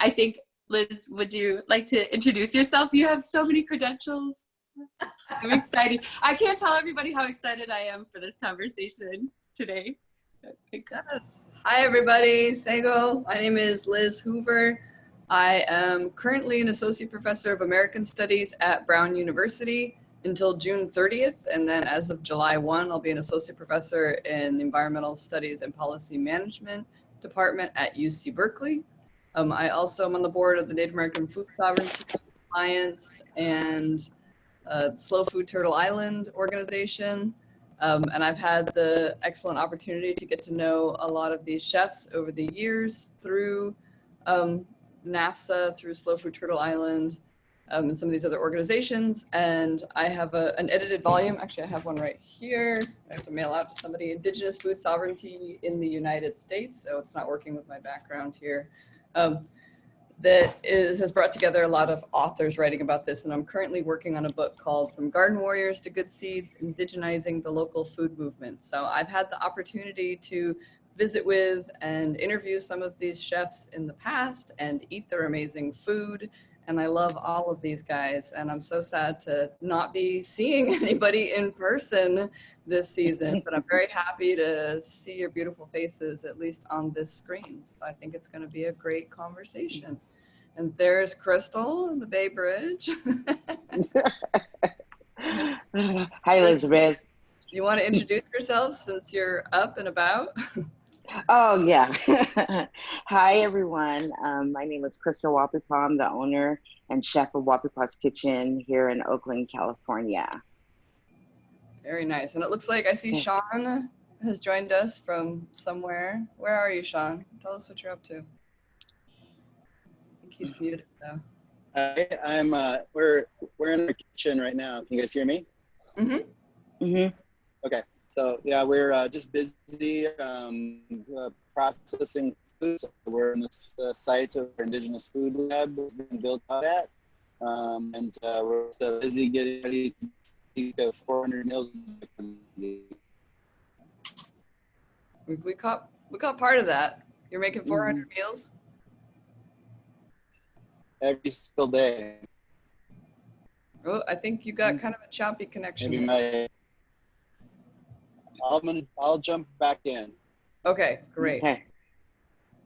I think, Liz, would you like to introduce yourself? You have so many credentials. I'm excited. I can't tell everybody how excited I am for this conversation today. Yes. Hi, everybody. Sego. My name is Liz Hoover. I am currently an associate professor of American Studies at Brown University until June 30th. And then as of July 1, I'll be an associate professor in Environmental Studies and Policy Management Department at UC Berkeley. I also am on the board of the Native American Food Sovereignty Alliance and Slow Food Turtle Island organization. And I've had the excellent opportunity to get to know a lot of these chefs over the years through NAFSA, through Slow Food Turtle Island, and some of these other organizations. And I have an edited volume. Actually, I have one right here. I have to mail out to somebody. Indigenous Food Sovereignty in the United States. So it's not working with my background here. Has brought together a lot of authors writing about this, and I'm currently working on a book called From Garden Warriors to Good Seeds, Indigenizing the Local Food Movement. So I've had the opportunity to visit with and interview some of these chefs in the past and eat their amazing food, and I love all of these guys, and I'm so sad to not be seeing anybody in person this season, but I'm very happy to see your beautiful faces, at least on this screen. So I think it's going to be a great conversation. And there's Crystal in the Bay Bridge. Hi, Elizabeth. You want to introduce yourself since you're up and about? Oh, yeah. Hi, everyone. My name is Crystal Wapipaw. I'm the owner and chef of Wapipaw's Kitchen here in Oakland, California. Very nice. And it looks like I see Sean has joined us from somewhere. Where are you, Sean? Tell us what you're up to. He's muted though. Hi, I'm we're in the kitchen right now. Can you guys hear me? Mm-hmm. Mm-hmm. Okay. So yeah, we're just busy processing food. So we're in the site of our Indigenous Food Lab that's been built out at, and we're busy getting ready to eat 400 meals. We caught part of that. You're making 400 meals. Every single day. Oh, I think you got kind of a choppy connection. Maybe I'll jump back in. Okay, great. Okay.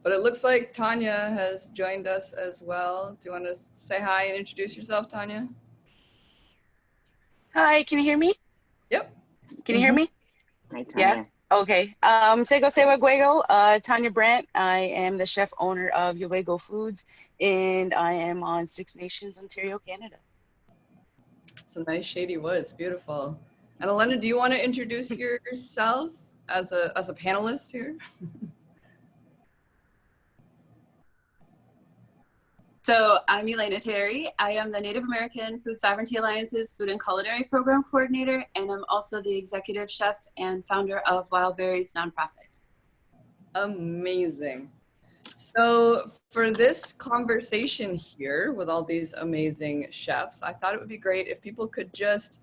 But it looks like Tanya has joined us as well. Do you want to say hi and introduce yourself, Tanya? Hi, can you hear me? Yep. Can you hear me? Hi, Tanya. Yeah. Okay. Sego Sewa Guego, Tanya Brandt. I am the chef owner of Uwego Foods, and I am on Six Nations, Ontario, Canada. It's a nice shady woods, beautiful. And Elena, do you want to introduce yourself as a panelist here? So I'm Elena Terry. I am the Native American Food Sovereignty Alliance's Food and Culinary Program Coordinator, and I'm also the executive chef and founder of Wild Berries nonprofit. Amazing. So for this conversation here with all these amazing chefs, I thought it would be great if people could just,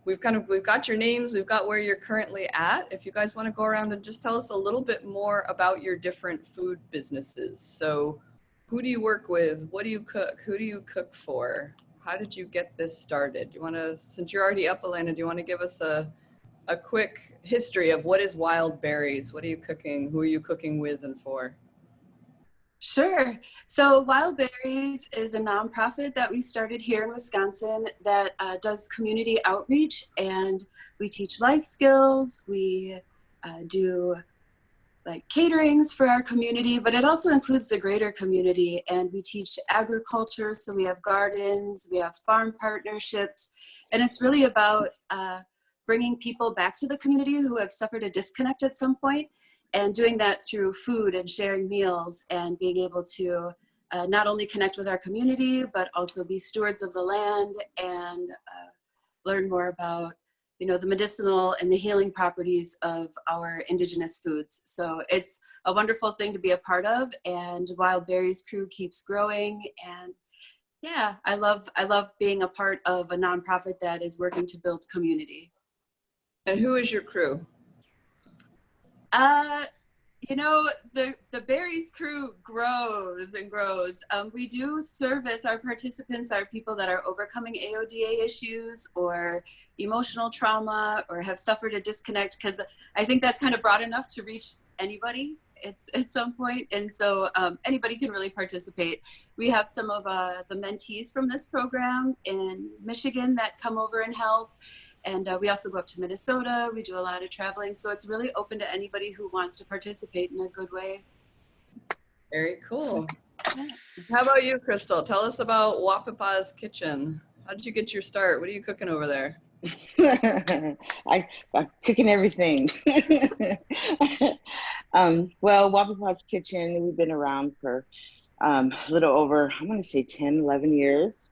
we've got your names, we've got where you're currently at. If you guys want to go around and just tell us a little bit more about your different food businesses. So who do you work with? What do you cook? Who do you cook for? How did you get this started? Do you want to, since you're already up, Elena, do you want to give us a quick history of what is Wild Berries? What are you cooking? Who are you cooking with and for? Sure. So Wild Berries is a nonprofit that we started here in Wisconsin that does community outreach, and we teach life skills. We do like caterings for our community, but it also includes the greater community, and we teach agriculture. So we have gardens, we have farm partnerships, and it's really about bringing people back to the community who have suffered a disconnect at some point, and doing that through food and sharing meals and being able to not only connect with our community, but also be stewards of the land and learn more about, you know, the medicinal and the healing properties of our indigenous foods. So it's a wonderful thing to be a part of, and Wild Berries crew keeps growing. And yeah, I love being a part of a nonprofit that is working to build community. And who is your crew? You know, the Berries crew grows and grows. We do service our participants are people that are overcoming AODA issues or emotional trauma or have suffered a disconnect, because I think that's kind of broad enough to reach anybody at some point. And so anybody can really participate. We have some of the mentees from this program in Michigan that come over and help. And we also go up to Minnesota. We do a lot of traveling. So it's really open to anybody who wants to participate in a good way. Very cool. How about you, Crystal? Tell us about Wapapa's Kitchen. How did you get your start? What are you cooking over there? I'm cooking everything. Well, Wapapa's Kitchen, we've been around for a little over, I'm going to say 10, 11 years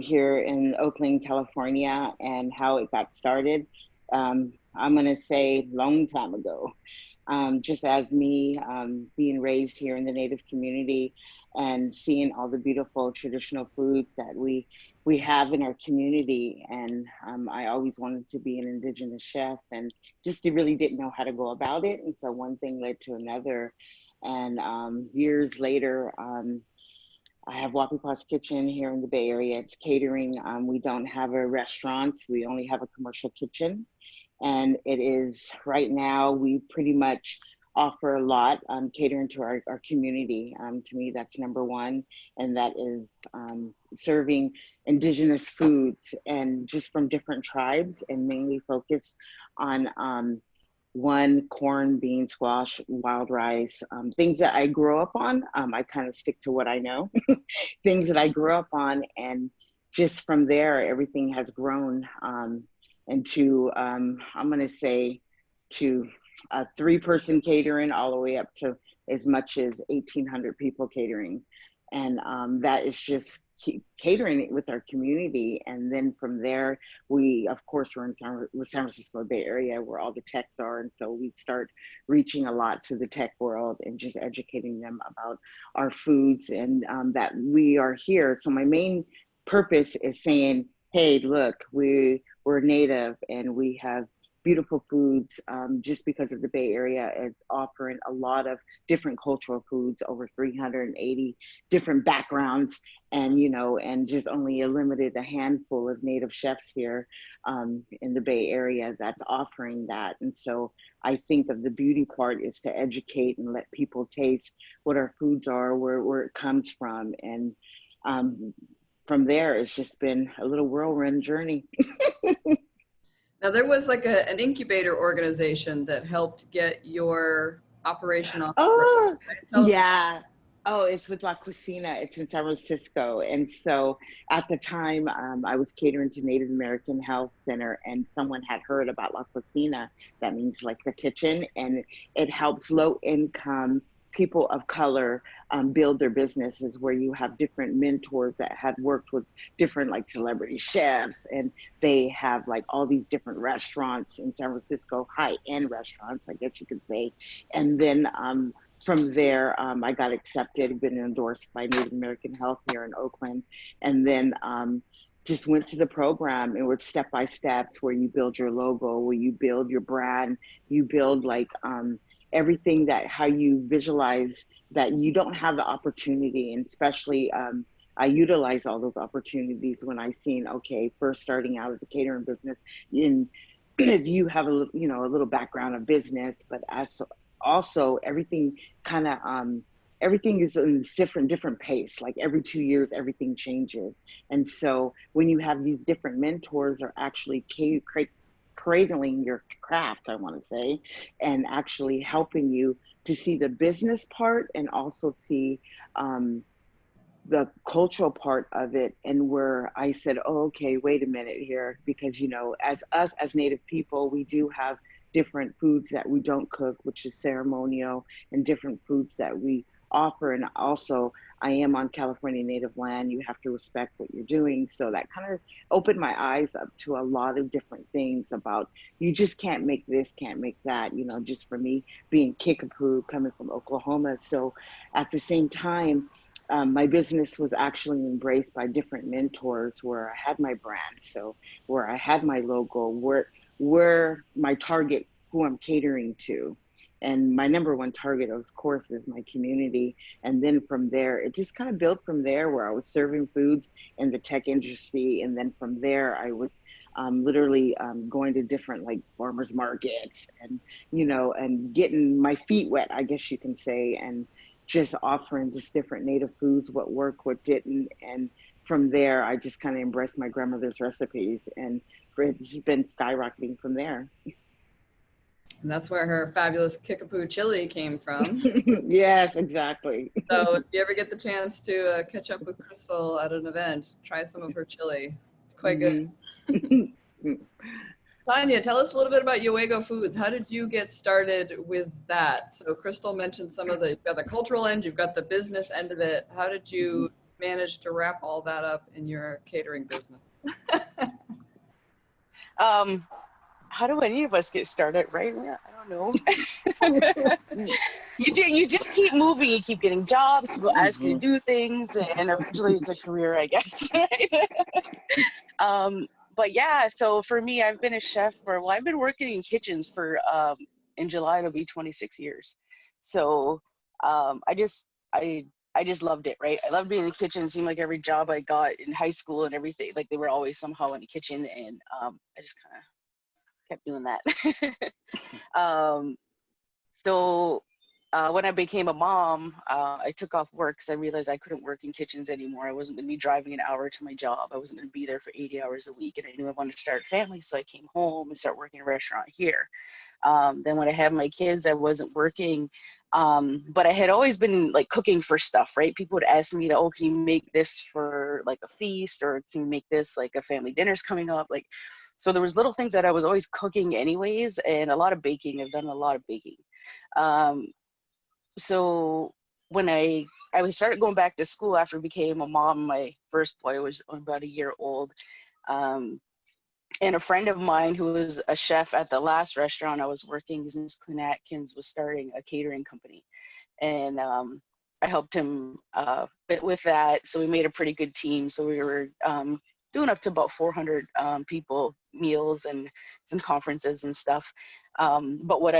here in Oakland, California, and how it got started. I'm going to say long time ago. Just as me being raised here in the Native community and seeing all the beautiful traditional foods that we have in our community. And I always wanted to be an Indigenous chef and just really didn't know how to go about it. And so one thing led to another. And years later, I have Wapapa's Kitchen here in the Bay Area. It's catering. We don't have a restaurant. We only have a commercial kitchen. And it is right now, we pretty much offer a lot catering to our community. To me, that's number one. And that is serving Indigenous foods and just from different tribes, and mainly focus on one, corn, bean, squash, wild rice, things that I grew up on. I kind of stick to what I know, things that I grew up on. And just from there, everything has grown into, I'm gonna say, to a 3-person catering all the way up to as much as 1,800 people catering. And that is just catering with our community. And then from there, we, of course, we're in San Francisco Bay Area where all the techs are. And so we start reaching a lot to the tech world and just educating them about our foods and that we are here. So my main purpose is saying, hey, look, we're Native and we have beautiful foods. Just because of the Bay Area is offering a lot of different cultural foods, over 380 different backgrounds, and and just only a handful of Native chefs here in the Bay Area that's offering that. And so I think of the beauty part is to educate and let people taste what our foods are, where it comes from, and from there it's just been a little whirlwind journey. Now, there was like an incubator organization that helped get your operation off. Oh, right? yeah. Oh, it's with La Cucina. It's in San Francisco. And so at the time, I was catering to Native American Health Center, and someone had heard about La Cucina. That means like the kitchen, and it helps low income people of color build their businesses, where you have different mentors that had worked with different like celebrity chefs, and they have like all these different restaurants in San Francisco, high-end restaurants, I guess you could say. And then from there, I got accepted, been endorsed by Native American Health here in Oakland, and then just went to the program, and we're step-by steps where you build your logo, where you build your brand, you build like everything, that how you visualize that you don't have the opportunity. And especially I utilize all those opportunities when I seen, okay, first starting out as a catering business, in you have a little background of business, but as also everything kind of everything is in different pace. Like every 2 years, everything changes. And so when you have these different mentors are actually cradling your craft, I want to say, and actually helping you to see the business part and also see the cultural part of it. And where I said, oh, okay, wait a minute here, because as us as Native people, we do have different foods that we don't cook, which is ceremonial, and different foods that we offer. And also, I am on California Native land. You have to respect what you're doing. So that kind of opened my eyes up to a lot of different things about, you just can't make this, can't make that, just for me being Kickapoo, coming from Oklahoma. So at the same time, my business was actually embraced by different mentors, where I had my brand, so where I had my logo, where my target, who I'm catering to. And my number one target, of course, is my community. And then from there, it just kind of built from there, where I was serving foods in the tech industry. And then from there, I was literally going to different like farmers markets, and, you know, and getting my feet wet, I guess you can say, and just offering just different native foods, what worked, what didn't. And from there, I just kind of embraced my grandmother's recipes, and it's just been skyrocketing from there. And that's where her fabulous Kickapoo chili came from. Yes, exactly. So if you ever get the chance to catch up with Crystal at an event, try some of her chili. It's quite good. Tanya, tell us a little bit about Uego Foods. How did you get started with that? So Crystal mentioned some of the, you've got the cultural end, you've got the business end of it. How did you manage to wrap all that up in your catering business? How do any of us get started, right? I don't know. You just keep moving, you keep getting jobs, people ask you to do things, and eventually it's a career, I guess. But yeah, so for me, I've been a chef for, well, I've been working in kitchens for, in July, it'll be 26 years. So I just loved it, right? I loved being in the kitchen. It seemed like every job I got in high school and everything, like they were always somehow in the kitchen, and I just kind of kept doing that. So when I became a mom, I took off work because I realized I couldn't work in kitchens anymore. I wasn't going to be driving an hour to my job. I wasn't going to be there for 80 hours a week, and I knew I wanted to start a family, so I came home and started working in a restaurant here. Then when I had my kids, I wasn't working, but I had always been like cooking for stuff, right? People would ask me, oh, can you make this for like a feast, or can you make this like a family dinner's coming up? Like, so there was little things that I was always cooking anyways, and a lot of baking. I've done a lot of baking. So when I started going back to school after I became a mom, my first boy was about a year old. And a friend of mine who was a chef at the last restaurant I was working, his name is Clint Atkins, was starting a catering company. And I helped him with that. So we made a pretty good team. So we were doing up to about 400 people, meals and some conferences and stuff. But what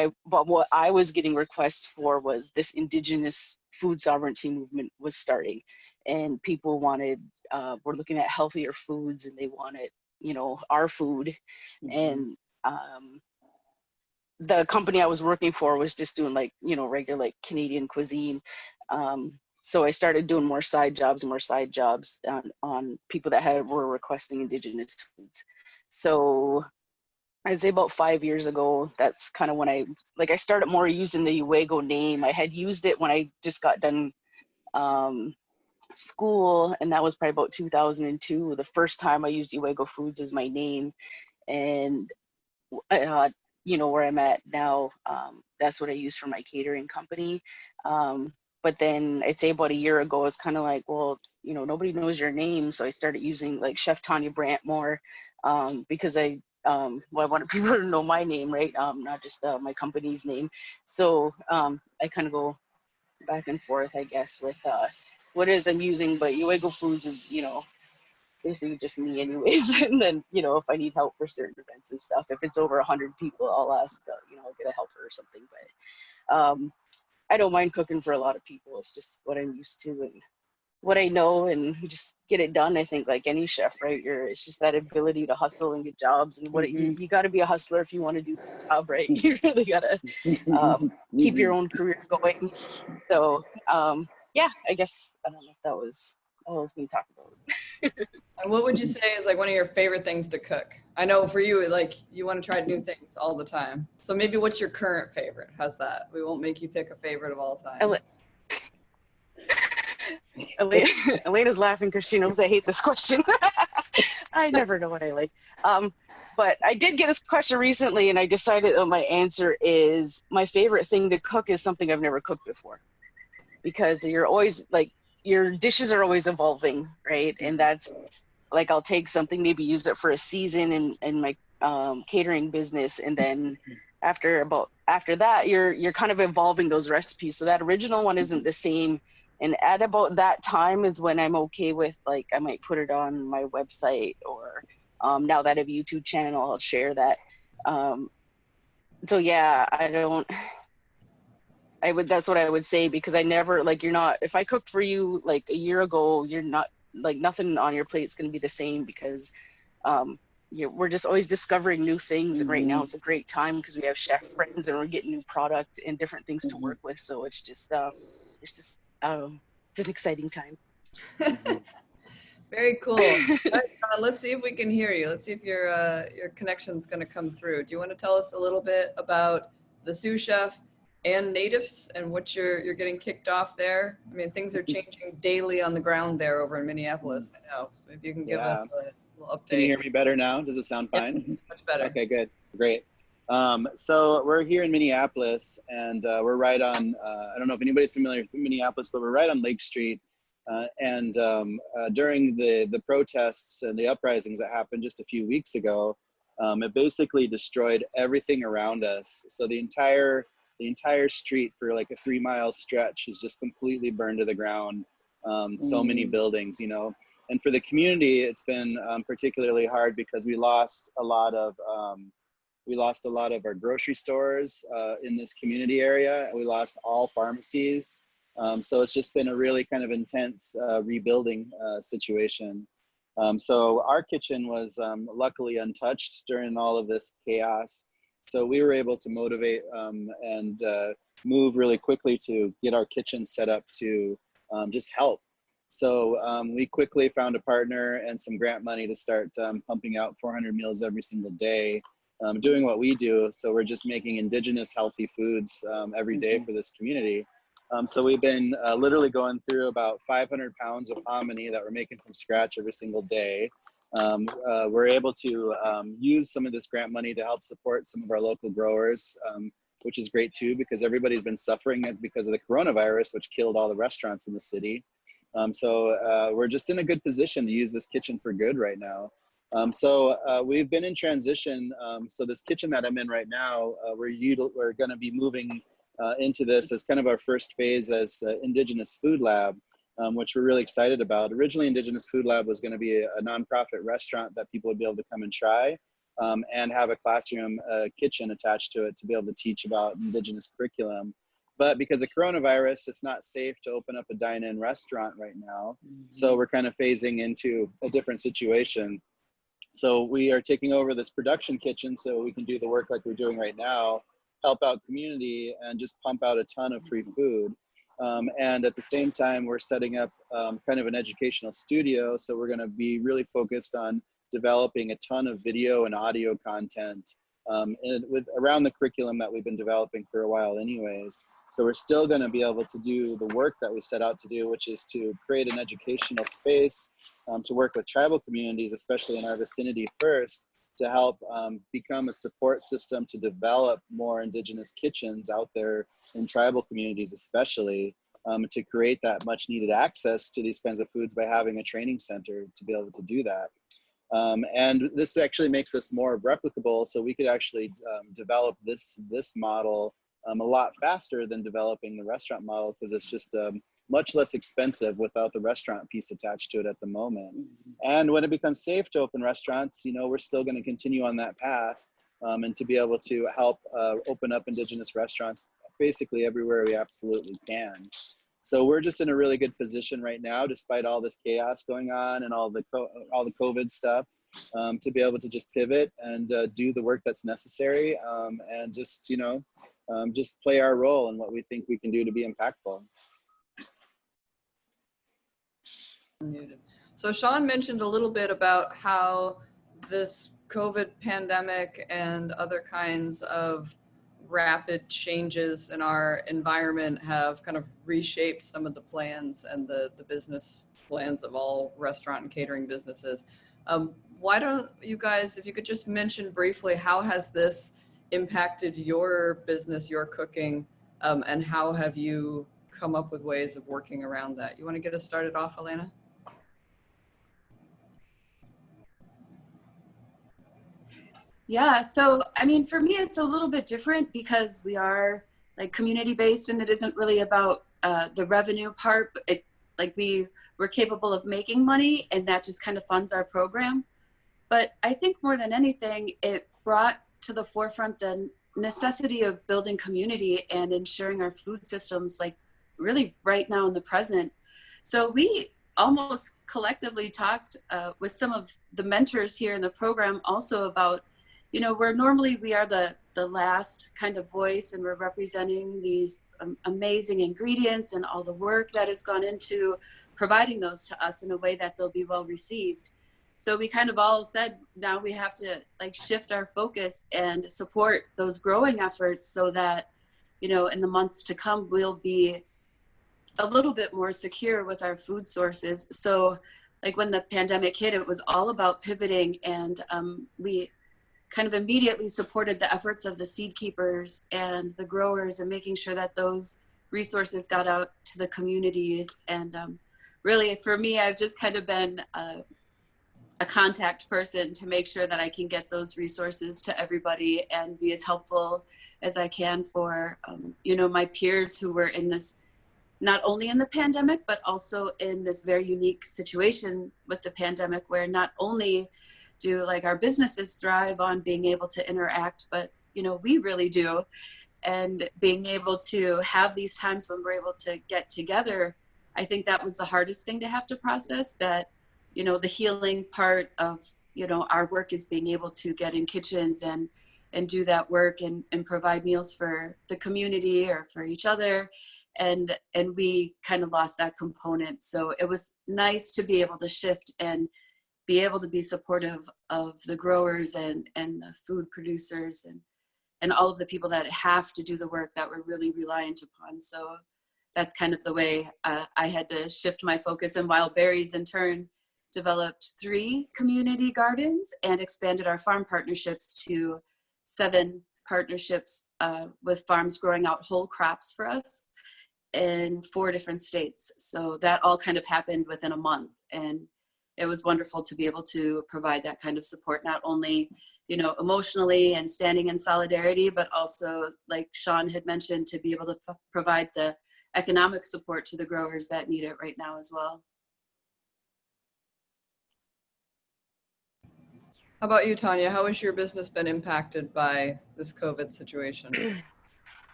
I was getting requests for was this Indigenous food sovereignty movement was starting, and people were looking at healthier foods, and they wanted, you know, our food. And the company I was working for was just doing like, you know, regular like Canadian cuisine. So I started doing more side jobs on people that were requesting Indigenous foods. So I'd say about 5 years ago, that's kind of when I started more using the Uego name. I had used it when I just got done school, and that was probably about 2002. The first time I used Uego Foods as my name, and you know, where I'm at now, that's what I use for my catering company. But then I'd say about a year ago, I was kind of like, well, you know, nobody knows your name. So I started using like Chef Tanya Brandt more, because I wanted people to know my name, right? Not just my company's name. So I kind of go back and forth, I guess, with what it is I'm using. But Uego Foods is, you know, basically just me anyways. And then, you know, if I need help for certain events and stuff, if it's over 100 people, I'll ask, you know, I'll get a helper or something. But I don't mind cooking for a lot of people. It's just what I'm used to and what I know, and just get it done. I think like any chef, right? It's just that ability to hustle and get jobs, and you got to be a hustler if you want to do the job, right? You really got to keep your own career going. So yeah, I guess, I don't know if that was all I was going to talk about. And what would you say is like one of your favorite things to cook? I know for you, like you want to try new things all the time. So maybe what's your current favorite? How's that? We won't make you pick a favorite of all time. Elena's laughing because she knows I hate this question. I never know what I like. But I did get this question recently, and I decided that my answer is my favorite thing to cook is something I've never cooked before. Because you're always like, your dishes are always evolving, right? And that's like, I'll take something, maybe use it for a season in my catering business, and then after that, you're kind of evolving those recipes. So that original one isn't the same. And at about that time is when I'm okay with, like, I might put it on my website, or now that I have a YouTube channel, I'll share that. So yeah, that's what I would say, because I never, like, you're not, if I cooked for you like a year ago, you're not, like, nothing on your plate's going to be the same, because we're just always discovering new things. And right now it's a great time because we have chef friends and we're getting new product and different things to work with. So it's just it's an exciting time. Very cool. All right, let's see if we can hear you. Let's see if your connection's going to come through. Do you want to tell us a little bit about the sous chef and natives and what you're getting kicked off there? I mean, things are changing daily on the ground there over in Minneapolis. I know. So if you can give us a little update. Can you hear me better now? Does it sound fine? Yep, much better. Okay, good, great. So we're here in Minneapolis, and we're right on, I don't know if anybody's familiar with Minneapolis, but we're right on Lake Street. During the protests and the uprisings that happened just a few weeks ago, it basically destroyed everything around us. So the entire street for like a 3-mile stretch is just completely burned to the ground. So many buildings, you know. And for the community, it's been particularly hard because we lost a lot of our grocery stores in this community area. We lost all pharmacies. So it's just been a really kind of intense rebuilding situation. So our kitchen was luckily untouched during all of this chaos. So we were able to motivate and move really quickly to get our kitchen set up to just help. So we quickly found a partner and some grant money to start pumping out 400 meals every single day, doing what we do. So we're just making indigenous healthy foods every day for this community. So we've been literally going through about 500 pounds of hominy that we're making from scratch every single day. We're able to use some of this grant money to help support some of our local growers, which is great too, because everybody's been suffering because of the coronavirus, which killed all the restaurants in the city. So we're just in a good position to use this kitchen for good right now. So we've been in transition. So this kitchen that I'm in right now, we're going to be moving into this as kind of our first phase as Indigenous Food Lab, which we're really excited about. Originally, Indigenous Food Lab was going to be a nonprofit restaurant that people would be able to come and try, and have a classroom kitchen attached to it to be able to teach about Indigenous curriculum. But because of coronavirus, it's not safe to open up a dine-in restaurant right now. So we're kind of phasing into a different situation. So we are taking over this production kitchen so we can do the work like we're doing right now, help out community and just pump out a ton of free food. And at the same time, we're setting up kind of an educational studio. So we're gonna be really focused on developing a ton of video and audio content around the curriculum that we've been developing for a while anyways. So we're still gonna be able to do the work that we set out to do, which is to create an educational space to work with tribal communities, especially in our vicinity first, to help become a support system to develop more Indigenous kitchens out there in tribal communities, especially to create that much needed access to these kinds of foods by having a training center to be able to do that. And this actually makes us more replicable, so we could actually develop this model a lot faster than developing the restaurant model, because it's just much less expensive without the restaurant piece attached to it at the moment. And when it becomes safe to open restaurants, you know, we're still going to continue on that path and to be able to help open up Indigenous restaurants basically everywhere we absolutely can. So we're just in a really good position right now, despite all this chaos going on and all the COVID stuff, to be able to just pivot and do the work that's necessary and just, you know, just play our role in what we think we can do to be impactful. So Sean mentioned a little bit about how this COVID pandemic and other kinds of rapid changes in our environment have kind of reshaped some of the plans and the business plans of all restaurant and catering businesses. Why don't you guys, if you could just mention briefly, how has this impacted your business, your cooking, and how have you come up with ways of working around that? You want to get us started off, Elena? Yeah, so I mean, for me, it's a little bit different because we are like community based, and it isn't really about the revenue part. But we're capable of making money, and that just kind of funds our program. But I think more than anything, it brought to the forefront the necessity of building community and ensuring our food systems, like really right now in the present. So we almost collectively talked with some of the mentors here in the program also about, you know, where normally we are the last kind of voice and we're representing these amazing ingredients and all the work that has gone into providing those to us in a way that they'll be well received. So we kind of all said, now we have to like shift our focus and support those growing efforts so that, you know, in the months to come, we'll be a little bit more secure with our food sources. So like when the pandemic hit, it was all about pivoting, and we kind of immediately supported the efforts of the seed keepers and the growers and making sure that those resources got out to the communities. And really for me, I've just kind of been a contact person to make sure that I can get those resources to everybody and be as helpful as I can for, you know, my peers who were in this, not only in the pandemic, but also in this very unique situation with the pandemic, where not only do like our businesses thrive on being able to interact, but, you know, we really do. And being able to have these times when we're able to get together, I think that was the hardest thing to have to process, that, you know, the healing part of, you know, our work is being able to get in kitchens and do that work and provide meals for the community or for each other. And we kind of lost that component. So it was nice to be able to shift and be able to be supportive of the growers and the food producers and all of the people that have to do the work that we're really reliant upon. So that's kind of the way I had to shift my focus. And Wild Berries in turn developed 3 community gardens and expanded our farm partnerships to 7 partnerships with farms growing out whole crops for us in 4 different states. So that all kind of happened within a month. And it was wonderful to be able to provide that kind of support, not only, you know, emotionally and standing in solidarity, but also, like Sean had mentioned, to be able to provide the economic support to the growers that need it right now as well. How about you, Tanya? How has your business been impacted by this COVID situation?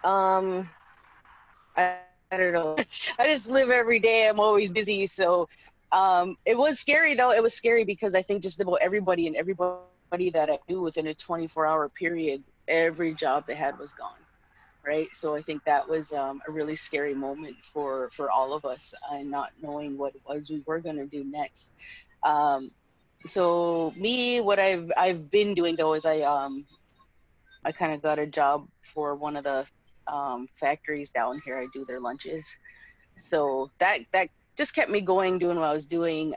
I don't know. I just live every day. I'm always busy. So it was scary though. It was scary because I think just about everybody that I knew within a 24-hour period, every job they had was gone. Right. So I think that was a really scary moment for all of us, and not knowing what it was we were going to do next. So me, what I've been doing though is I kind of got a job for one of the factories down here. I do their lunches. So that just kept me going, doing what I was doing,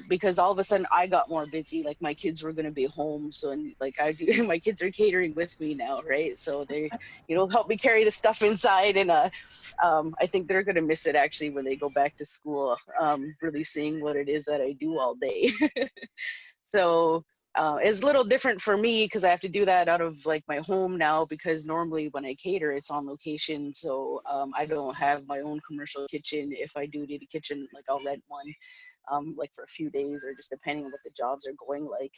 because all of a sudden I got more busy. Like my kids were going to be home. So, and like my kids are catering with me now. Right. So they, you know, help me carry the stuff inside. And I think they're going to miss it actually when they go back to school, really seeing what it is that I do all day. So it's a little different for me because I have to do that out of like my home now, because normally when I cater, it's on location. So I don't have my own commercial kitchen. If I do need a kitchen, like I'll rent one, like for a few days, or just depending on what the jobs are going like.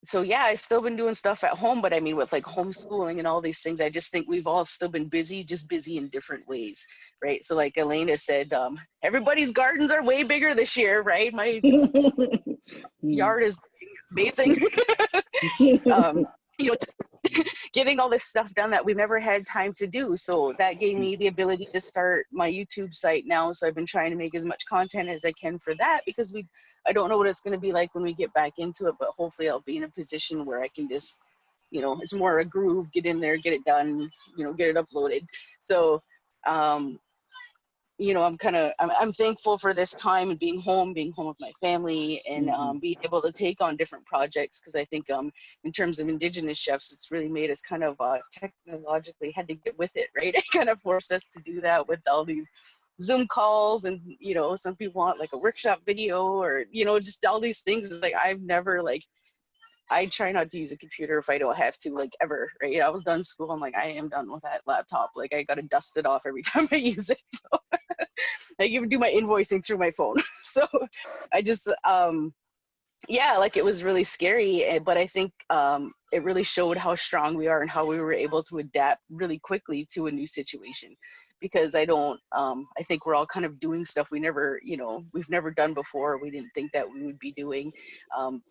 So yeah, I've still been doing stuff at home, but I mean, with like homeschooling and all these things, I just think we've all still been busy, just busy in different ways, right? So like Elena said, everybody's gardens are way bigger this year, right? My yard is amazing. You know, getting all this stuff done that we've never had time to do. So that gave me the ability to start my YouTube site now. So I've been trying to make as much content as I can for that, because I don't know what it's going to be like when we get back into it, but hopefully I'll be in a position where I can just, you know, it's more a groove, get in there, get it done, you know, get it uploaded. So, you know, I'm thankful for this time and being home with my family, and being able to take on different projects, because I think in terms of Indigenous chefs, it's really made us kind of technologically had to get with it, right? It kind of forced us to do that with all these Zoom calls, and, you know, some people want like a workshop video, or, you know, just all these things. It's like I've never, like, I try not to use a computer if I don't have to, like, ever, right? You know, I was done school. I'm like, I am done with that laptop. Like, I got to dust it off every time I use it. So I even do my invoicing through my phone. So I just, yeah, like, it was really scary. But I think it really showed how strong we are and how we were able to adapt really quickly to a new situation. Because I think we're all kind of doing stuff we never, we've never done before. We didn't think that we would be doing,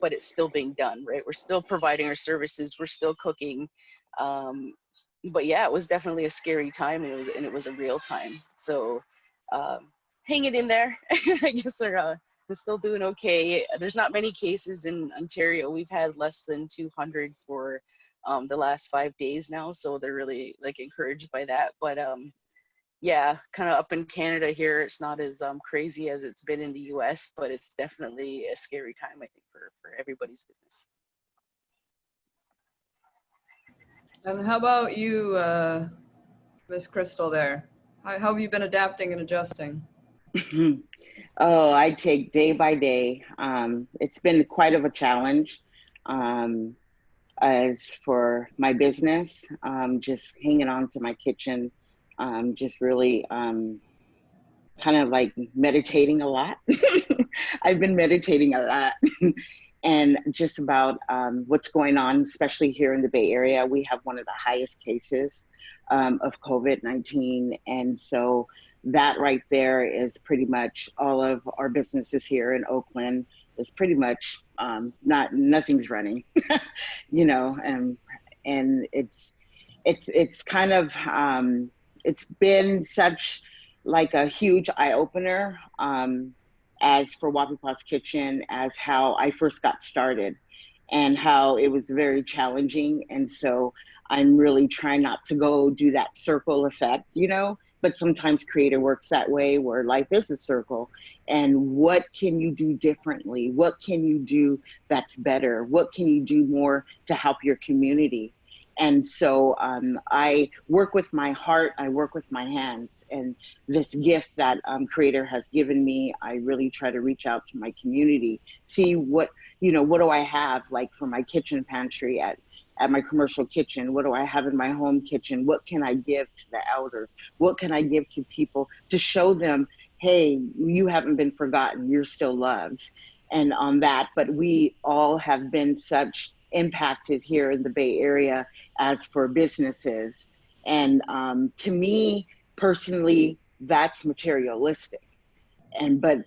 but it's still being done, right? We're still providing our services. We're still cooking. But yeah, it was definitely a scary time, and it was a real time. So hanging in there, I guess we're still doing okay. There's not many cases in Ontario. We've had less than 200 for the last 5 days now, so they're really like encouraged by that. But yeah, kind of up in Canada here, it's not as crazy as it's been in the US, but it's definitely a scary time, I think, for everybody's business. And how about you, Miss Crystal there? How have you been adapting and adjusting? Oh, I take day by day. It's been quite of a challenge. As for my business, just hanging on to my kitchen, just really kind of like meditating a lot. I've been meditating a lot. And just about what's going on, especially here in the Bay Area. We have one of the highest cases of COVID-19. And so that right there is pretty much all of our businesses here in Oakland is pretty much nothing's running, and it's kind of, it's been such like a huge eye opener as for Wapipa's Kitchen, as how I first got started and how it was very challenging. And so I'm really trying not to go do that circle effect, but sometimes creator works that way where life is a circle. And what can you do differently? What can you do that's better? What can you do more to help your community? And so I work with my heart, I work with my hands, and this gift that Creator has given me, I really try to reach out to my community, see what do I have, like for my kitchen pantry at my commercial kitchen, what do I have in my home kitchen? What can I give to the elders? What can I give to people to show them, hey, you haven't been forgotten, you're still loved. And on that, but we all have been such impacted here in the Bay Area as for businesses. And to me personally, that's materialistic. But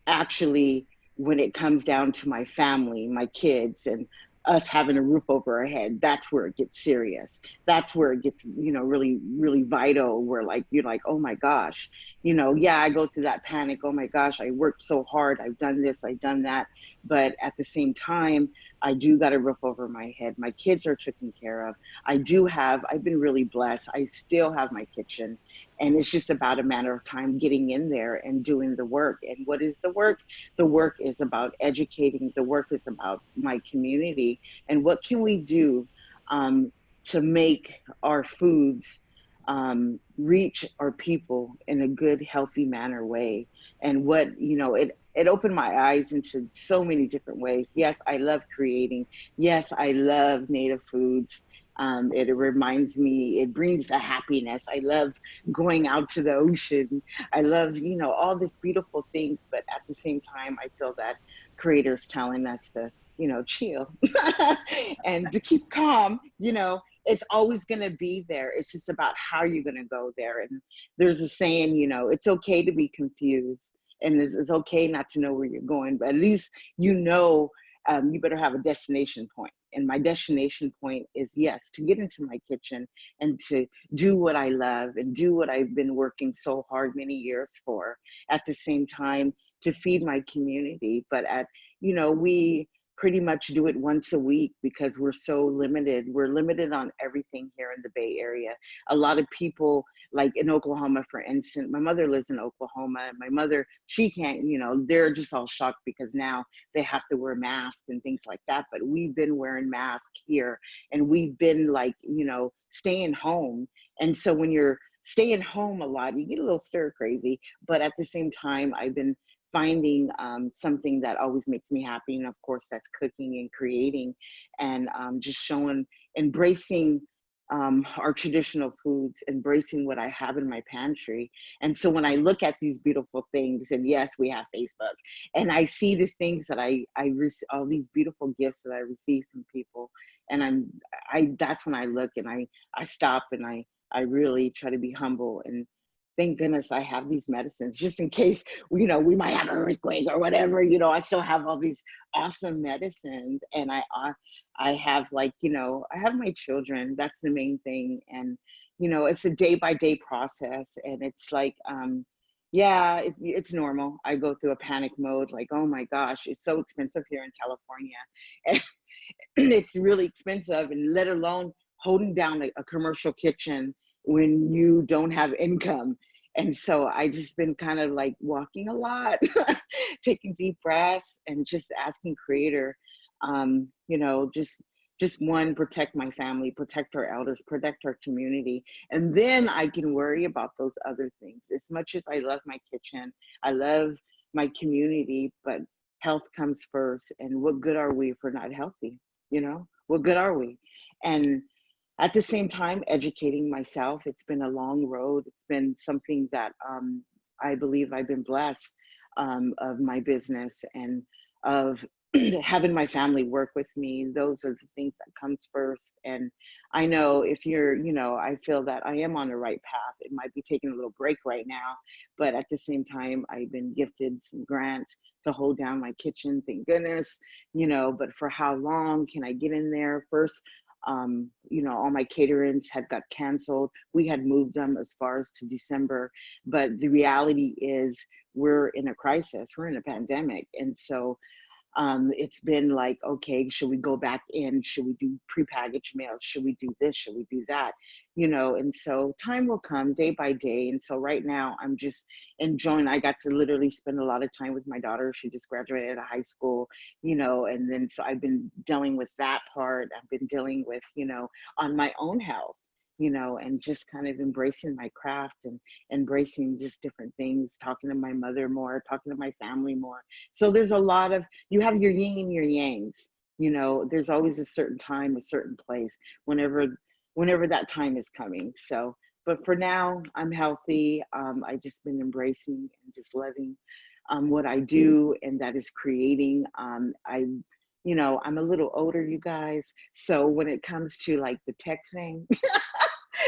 actually, when it comes down to my family, my kids, and us having a roof over our head, that's where it gets serious. That's where it gets, really, really vital. Where like, you're like, oh my gosh, yeah, I go through that panic. Oh my gosh, I worked so hard. I've done this, I've done that. But at the same time, I do got a roof over my head. My kids are taken care of. I've been really blessed. I still have my kitchen. And it's just about a matter of time getting in there and doing the work. And what is the work? The work is about educating. The work is about my community. And what can we do to make our foods reach our people in a good, healthy manner way? And it opened my eyes into so many different ways. Yes, I love creating. Yes, I love native foods. It reminds me, it brings the happiness. I love going out to the ocean. I love, all these beautiful things. But at the same time, I feel that creators telling us to, chill and to keep calm, it's always going to be there. It's just about how you're going to go there. And there's a saying, it's okay to be confused. And it's okay not to know where you're going, but at least you better have a destination point. And my destination point is, yes, to get into my kitchen and to do what I love and do what I've been working so hard many years for. At the same time, to feed my community. But we pretty much do it once a week because we're so limited. We're limited on everything here in the Bay Area. A lot of people, like in Oklahoma, for instance, my mother lives in Oklahoma, and my mother, she can't, they're just all shocked because now they have to wear masks and things like that. But we've been wearing masks here, and we've been like, staying home. And so when you're staying home a lot, you get a little stir crazy. But at the same time, I've been finding something that always makes me happy. And of course, that's cooking and creating, and just embracing our traditional foods, embracing what I have in my pantry. And so when I look at these beautiful things, and yes, we have Facebook, and I see the things that all these beautiful gifts that I receive from people, and that's when I look and I stop and I really try to be humble and thank goodness I have these medicines just in case, we might have an earthquake or whatever, I still have all these awesome medicines. And I have I have my children, that's the main thing. And, it's a day by day process. And it's like, yeah, it's normal. I go through a panic mode, like, oh my gosh, it's so expensive here in California. And it's really expensive, and let alone holding down a commercial kitchen when you don't have income. And so I just been kind of like walking a lot, taking deep breaths and just asking creator, just one, protect my family, protect our elders, protect our community. And then I can worry about those other things. As much as I love my kitchen, I love my community, but health comes first. And what good are we if we're not healthy? What good are we? And at the same time, educating myself. It's been a long road. It's been something that I believe I've been blessed of my business and of having my family work with me. Those are the things that comes first. And I know if I feel that I am on the right path. It might be taking a little break right now, but at the same time, I've been gifted some grants to hold down my kitchen, thank goodness, but for how long can I get in there? First, all my caterings had got canceled. We had moved them as far as to December, but the reality is we're in a crisis, we're in a pandemic. And so it's been like, okay, should we go back in? Should we do prepackaged meals? Should we do this? Should we do that? And so time will come day by day. And so right now I'm just enjoying, I got to literally spend a lot of time with my daughter. She just graduated out of high school, and then so I've been dealing with that part. I've been dealing with, on my own health, and just kind of embracing my craft and embracing just different things, talking to my mother more, talking to my family more. So there's a lot of, you have your yin and your yangs, there's always a certain time, a certain place, whenever that time is coming. So, but for now, I'm healthy. I just been embracing and just loving what I do, and that is creating. I'm a little older, you guys. So when it comes to like the tech thing,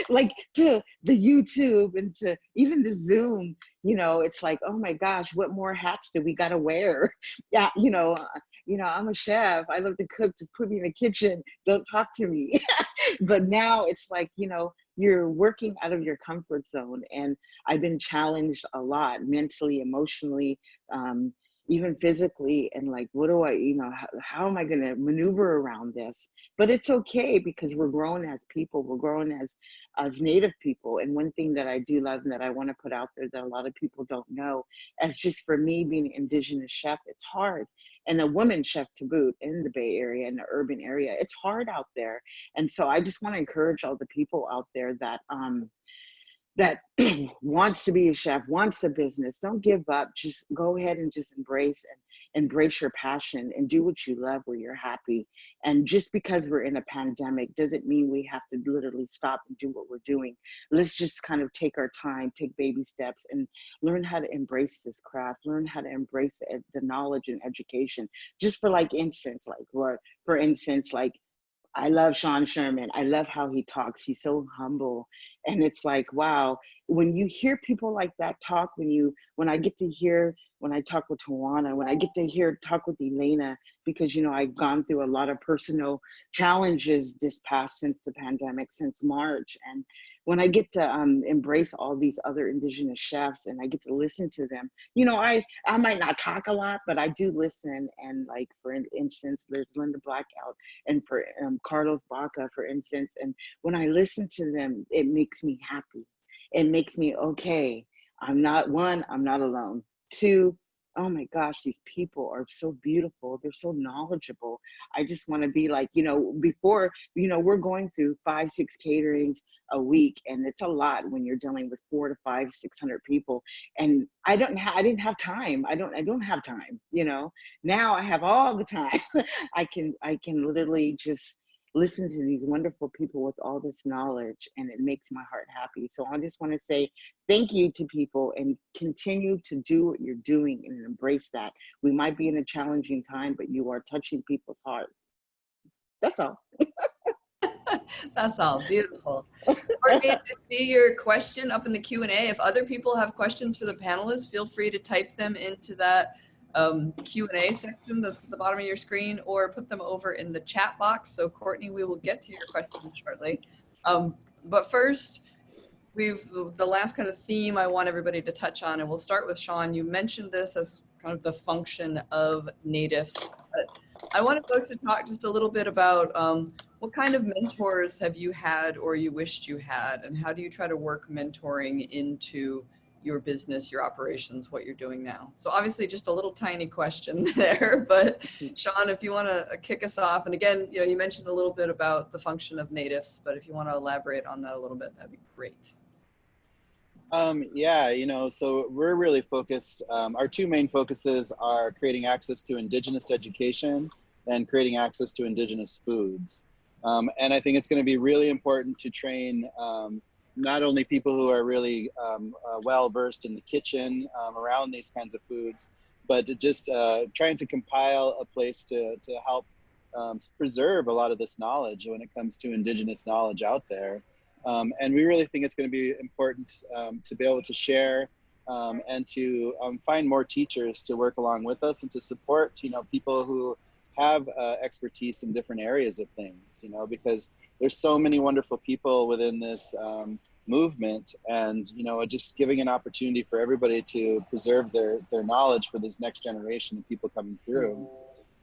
like to the YouTube and to even the Zoom, it's like, oh my gosh, what more hats do we got to wear? Yeah, I'm a chef. I love to cook. Just put me in the kitchen. Don't talk to me. But now it's like, you're working out of your comfort zone. And I've been challenged a lot mentally, emotionally, even physically. And like, what do how am I going to maneuver around this? But it's okay because we're growing as people. We're growing as Native people. And one thing that I do love and that I want to put out there that a lot of people don't know, as just for me being an Indigenous chef, it's hard. And a woman chef to boot in the Bay Area, in the urban area, it's hard out there. And so I just want to encourage all the people out there that that wants to be a chef, wants a business, don't give up. Just go ahead and just embrace your passion and do what you love where you're happy. And just because we're in a pandemic doesn't mean we have to literally stop and do what we're doing. Let's just kind of take our time, take baby steps, and learn how to embrace this craft, learn how to embrace the knowledge and education. Just for like instance, for instance, like I love Sean Sherman. I love how he talks. He's so humble. And it's like, wow, when you hear people like that talk, when I get to hear, when I talk with Tawana, when I get to talk with Elena, because, I've gone through a lot of personal challenges since the pandemic, since March. And when I get to embrace all these other Indigenous chefs and I get to listen to them, I might not talk a lot, but I do listen. And like, for instance, there's Linda Blackout and for Carlos Baca, for instance. And when I listen to them, it makes me happy. It makes me, okay, I'm not alone. Two, oh my gosh, these people are so beautiful. They're so knowledgeable. I just want to be like, before, we're going through 5, 6 caterings a week, and it's a lot when you're dealing with 400 to 500, 600 people. And I didn't have time. I don't have time, Now I have all the time. I can literally just listen to these wonderful people with all this knowledge, and it makes my heart happy. So I just want to say thank you to people, and continue to do what you're doing and embrace that. We might be in a challenging time, but you are touching people's heart. That's all. That's all. Beautiful. Courtney, I see your question up in the Q&A. If other people have questions for the panelists, feel free to type them into that Q&A section that's at the bottom of your screen, or put them over in the chat box. So Courtney, we will get to your questions shortly. But first, the last kind of theme I want everybody to touch on, and we'll start with Sean. You mentioned this as kind of the function of natives. But I wanted folks to talk just a little bit about what kind of mentors have you had or you wished you had, and how do you try to work mentoring into your business, your operations, what you're doing now? So obviously just a little tiny question there, but Sean, if you want to kick us off, and again, you mentioned a little bit about the function of natives, but if you want to elaborate on that a little bit, that'd be great. Yeah, so we're really focused, our two main focuses are creating access to Indigenous education and creating access to Indigenous foods. And I think it's going to be really important to train not only people who are really well-versed in the kitchen around these kinds of foods, but just trying to compile a place to help preserve a lot of this knowledge when it comes to Indigenous knowledge out there. And we really think it's going to be important to be able to share and to find more teachers to work along with us, and to support, people who have expertise in different areas of things, because there's so many wonderful people within this movement, and, just giving an opportunity for everybody to preserve their knowledge for this next generation of people coming through.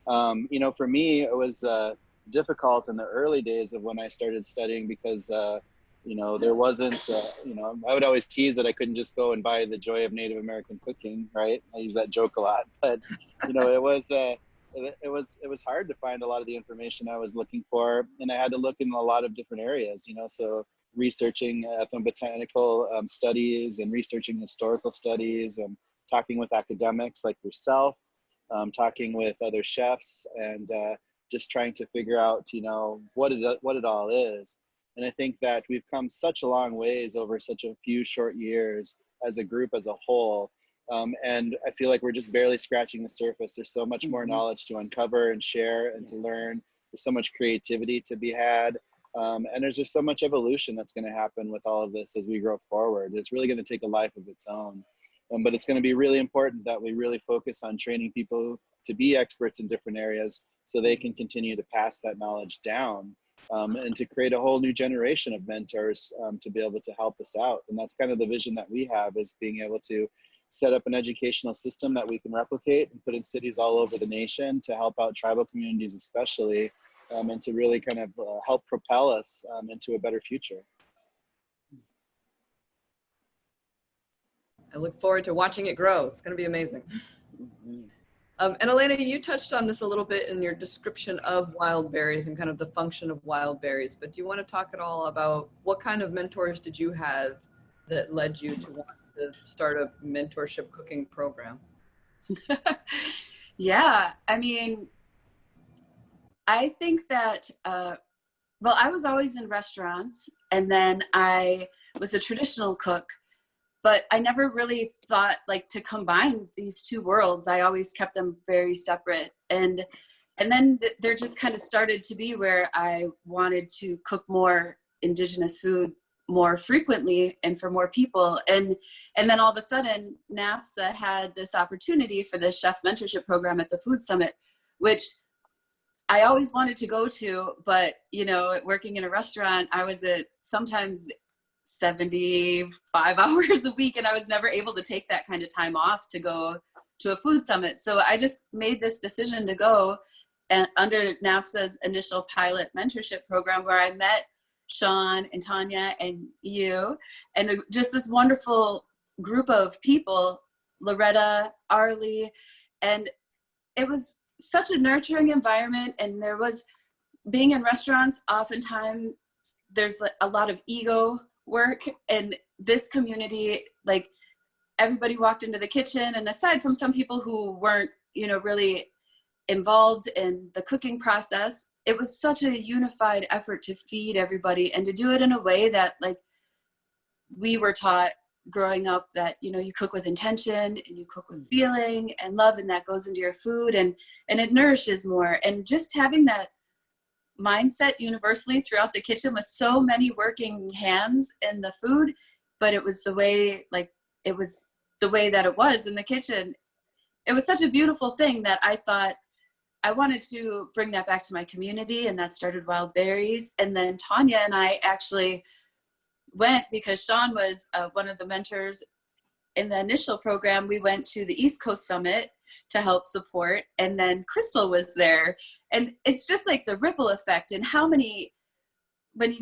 For me, it was difficult in the early days of when I started studying, because there wasn't, I would always tease that I couldn't just go and buy The Joy of Native American Cooking, right? I use that joke a lot, but, it was hard to find a lot of the information I was looking for, and I had to look in a lot of different areas, so researching ethnobotanical studies, and researching historical studies, and talking with academics like yourself, talking with other chefs, and just trying to figure out, what it all is. And I think that we've come such a long ways over such a few short years as a group as a whole. And I feel like we're just barely scratching the surface. There's so much more knowledge to uncover and share and to learn. There's so much creativity to be had. And there's just so much evolution that's going to happen with all of this as we grow forward. It's really going to take a life of its own. But it's going to be really important that we really focus on training people to be experts in different areas, so they can continue to pass that knowledge down, and to create a whole new generation of mentors to be able to help us out. And that's kind of the vision that we have, is being able to set up an educational system that we can replicate and put in cities all over the nation to help out tribal communities especially, and to really kind of help propel us into a better future. I look forward to watching it grow. It's going to be amazing. And Elena, you touched on this a little bit in your description of wild berries and kind of the function of wild berries, but do you want to talk at all about what kind of mentors did you have that led you to want to start a mentorship cooking program? Yeah, I mean, I think that, well, I was always in restaurants, and then I was a traditional cook, but I never really thought like to combine these two worlds. I always kept them very separate. And then there just kind of started to be where I wanted to cook more Indigenous food more frequently and for more people. And then all of a sudden, NAFSA had this opportunity for the chef mentorship program at the Food Summit, which I always wanted to go to, but, working in a restaurant, I was at sometimes 75 hours a week, and I was never able to take that kind of time off to go to a food summit. So I just made this decision to go, and under NAFSA's initial pilot mentorship program, where I met Sean and Tanya and you, and just this wonderful group of people, Loretta, Arlie, and it was such a nurturing environment. And there was, being in restaurants, oftentimes there's a lot of ego work, and this community, like, everybody walked into the kitchen, and aside from some people who weren't really involved in the cooking process, it was such a unified effort to feed everybody and to do it in a way that, like, we were taught growing up, that, you know, you cook with intention and you cook with feeling and love, and that goes into your food, and it nourishes more. And just having that mindset universally throughout the kitchen, with so many working hands in the food, but it was the way, like, it was the way that it was in the kitchen. It was such a beautiful thing that I thought I wanted to bring that back to my community, and that started Wild Berries. And then Tanya and I actually went, because Sean was one of the mentors in the initial program. We went to the East Coast Summit to help support, and then Crystal was there. And it's just like the ripple effect, and how many, when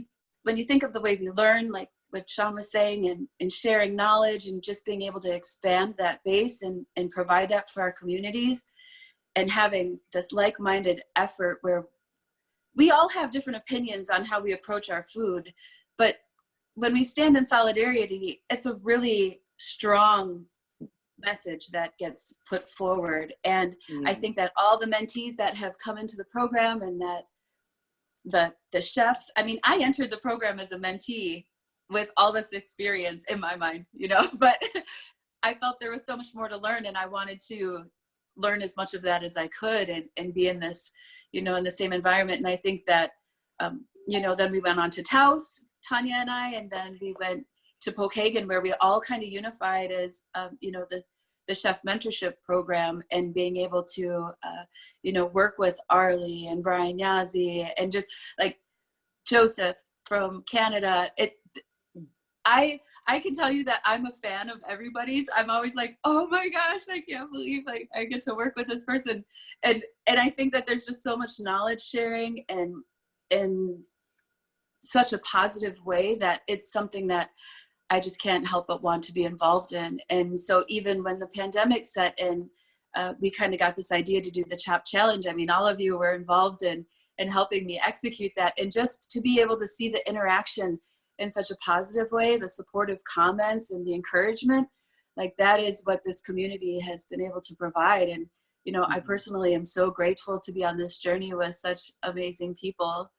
you think of the way we learn, like what Sean was saying, and sharing knowledge, and just being able to expand that base and provide that for our communities, and having this like-minded effort where we all have different opinions on how we approach our food, but when we stand in solidarity, it's a really strong message that gets put forward. And I think that all the mentees that have come into the program, and that the chefs, I mean, I entered the program as a mentee with all this experience in my mind, you know, but I felt there was so much more to learn, and I wanted to learn as much of that as I could, and be in this, you know, in the same environment. And I think that, you know, then we went on to Taos, Tanya and I, and then we went to Pokagon, where we all kind of unified as, you know, the chef mentorship program, and being able to, you know, work with Arlie and Brian Yazzie, and just like Joseph from Canada. I can tell you that I'm a fan of everybody's. I'm always like, oh my gosh, I can't believe, like, I get to work with this person. And I think that there's just so much knowledge sharing, and in such a positive way, that it's something that I just can't help but want to be involved in. And so even when the pandemic set in, we kind of got this idea to do the CHAP challenge. I mean, all of you were involved in helping me execute that. And just to be able to see the interaction in such a positive way, the supportive comments and the encouragement, like, that is what this community has been able to provide. And, you know, I personally am so grateful to be on this journey with such amazing people,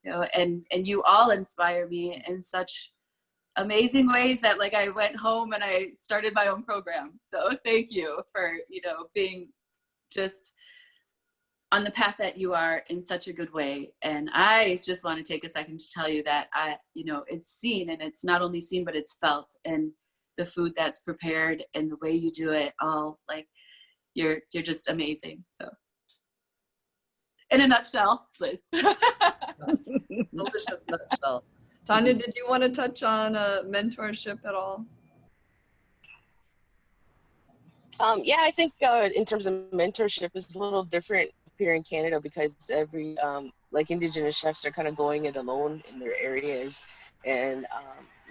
you know, and you all inspire me in such amazing ways that, like, I went home and I started my own program. So thank you for, you know, being just on the path that you are in such a good way. And I just want to take a second to tell you that you know, it's seen, and it's not only seen, but it's felt, and the food that's prepared and the way you do it all, like, you're just amazing. So in a nutshell, Liz. Delicious nutshell. Tanya, did you want to touch on mentorship at all? Yeah, I think in terms of mentorship, it's a little different here in Canada, because every like Indigenous chefs are kind of going it alone in their areas, and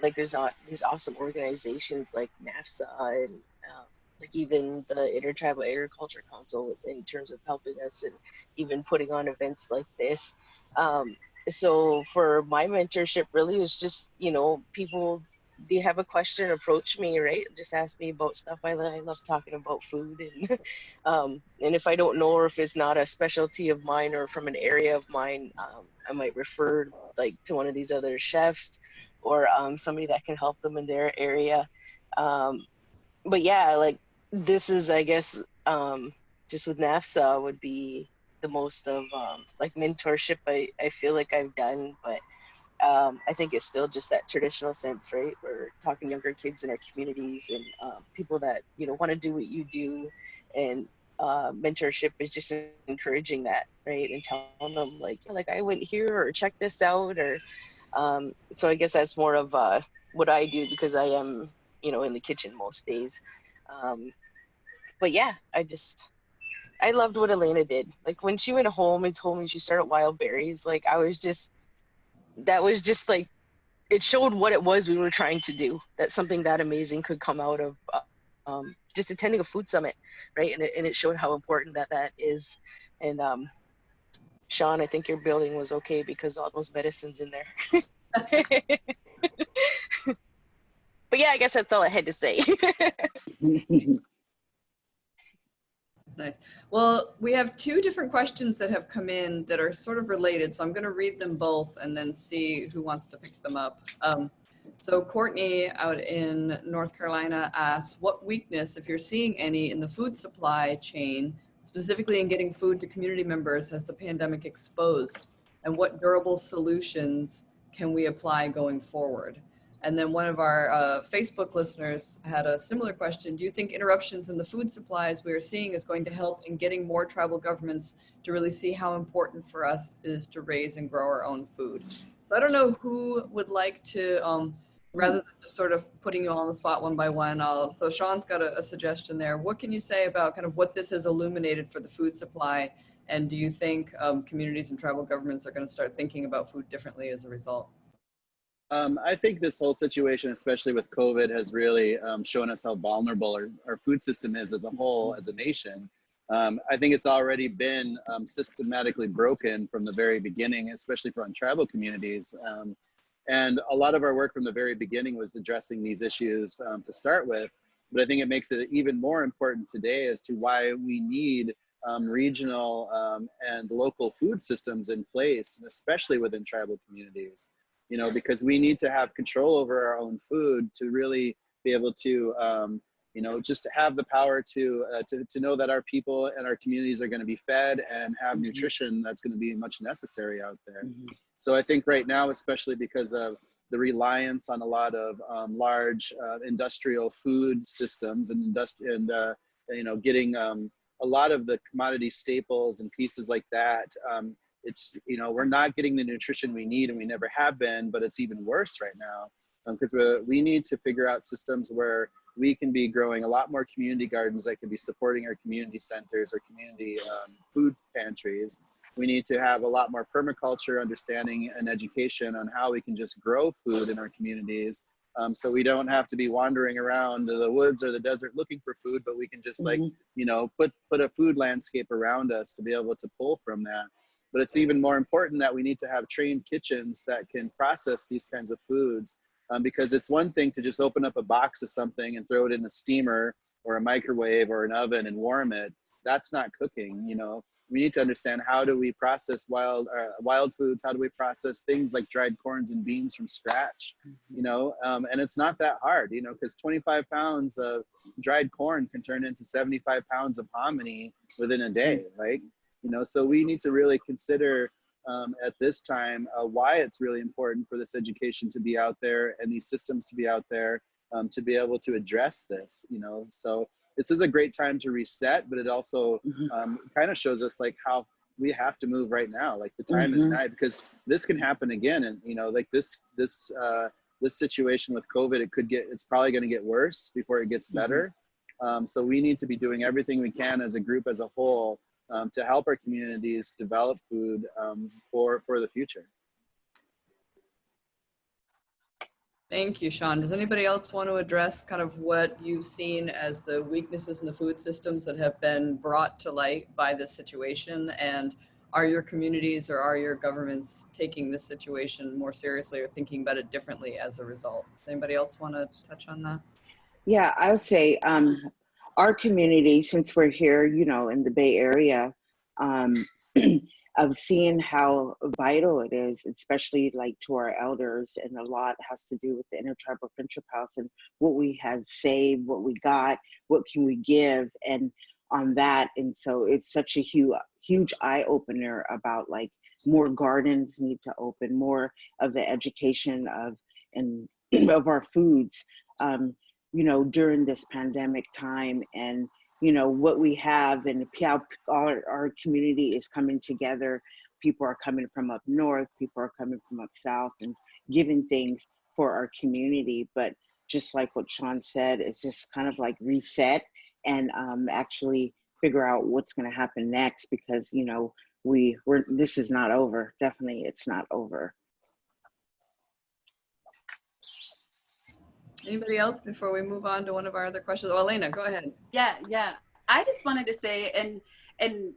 like there's not these awesome organizations like NAFSA and like even the Intertribal Agriculture Council in terms of helping us and even putting on events like this. So for my mentorship, really was just, you know, people, they have a question, approach me, right? Just ask me about stuff. I love talking about food, and if I don't know, or if it's not a specialty of mine or from an area of mine, I might refer like to one of these other chefs, or somebody that can help them in their area. But yeah, like this is, I guess, just with NAFSA would be the most of like mentorship I feel like I've done, but I think it's still just that traditional sense, right? We're talking younger kids in our communities, and people that, you know, want to do what you do, and mentorship is just encouraging that, right? And telling them like I went here, or check this out, or so I guess that's more of what I do, because I am, you know, in the kitchen most days. But yeah, I loved what Elena did. Like when she went home and told me she started Wild Berries, like that was just like, it showed what it was we were trying to do, that something that amazing could come out of just attending a food summit, right? And it showed how important that is. And Sean, I think your building was okay because all those medicines in there. But yeah, I guess that's all I had to say. Nice. Well, we have two different questions that have come in that are sort of related. So I'm going to read them both and then see who wants to pick them up. So Courtney out in North Carolina asks, what weakness, if you're seeing any, in the food supply chain, specifically in getting food to community members, has the pandemic exposed? And what durable solutions can we apply going forward? And then one of our Facebook listeners had a similar question. Do you think interruptions in the food supplies we are seeing is going to help in getting more tribal governments to really see how important for us is to raise and grow our own food? So I don't know who would like to, rather than just sort of putting you on the spot one by one, so Sean's got a suggestion there. What can you say about kind of what this has illuminated for the food supply? And do you think communities and tribal governments are going to start thinking about food differently as a result? I think this whole situation, especially with COVID, has really shown us how vulnerable our food system is as a whole, as a nation. I think it's already been systematically broken from the very beginning, especially for tribal communities. And a lot of our work from the very beginning was addressing these issues to start with. But I think it makes it even more important today as to why we need regional and local food systems in place, especially within tribal communities. You know, because we need to have control over our own food to really be able to, you know, just to have the power to know that our people and our communities are going to be fed and have nutrition that's going to be much necessary out there. So I think right now, especially because of the reliance on a lot of large industrial food systems and you know, getting a lot of the commodity staples and pieces like that, it's, you know, we're not getting the nutrition we need, and we never have been, but it's even worse right now because we need to figure out systems where we can be growing a lot more community gardens that can be supporting our community centers or community food pantries. We need to have a lot more permaculture understanding and education on how we can just grow food in our communities. So we don't have to be wandering around the woods or the desert looking for food, but we can just like, you know, put a food landscape around us to be able to pull from that. But it's even more important that we need to have trained kitchens that can process these kinds of foods, because it's one thing to just open up a box of something and throw it in a steamer or a microwave or an oven and warm it. That's not cooking. You know, we need to understand, how do we process wild foods? How do we process things like dried corns and beans from scratch? You know, and it's not that hard, you know, because 25 pounds of dried corn can turn into 75 pounds of hominy within a day, right? You know, so we need to really consider at this time why it's really important for this education to be out there and these systems to be out there to be able to address this, you know. So this is a great time to reset, but it also kind of shows us like how we have to move right now. Like the time is now, because this can happen again. And, you know, like this situation with COVID, it's probably going to get worse before it gets better. So we need to be doing everything we can as a group, as a whole, to help our communities develop food for the future. Thank you, Sean. Does anybody else want to address kind of what you've seen as the weaknesses in the food systems that have been brought to light by this situation? And are your communities or are your governments taking this situation more seriously or thinking about it differently as a result? Does anybody else want to touch on that? Yeah, I would say our community, since we're here, you know, in the Bay Area, of seeing how vital it is, especially like to our elders, and a lot has to do with the Intertribal Friendship House and what we have saved, what we got, what can we give, and on that. And so it's such a huge eye opener about like more gardens need to open, more of the education of our foods, you know, during this pandemic time, and you know what we have and how our community is coming together. People are coming from up north, people are coming from up south and giving things for our community. But just like what Sean said, it's just kind of like reset and actually figure out what's going to happen next, because you know this is not over. Definitely it's not over. Anybody else before we move on to one of our other questions? Oh, Elena, go ahead. Yeah. I just wanted to say, and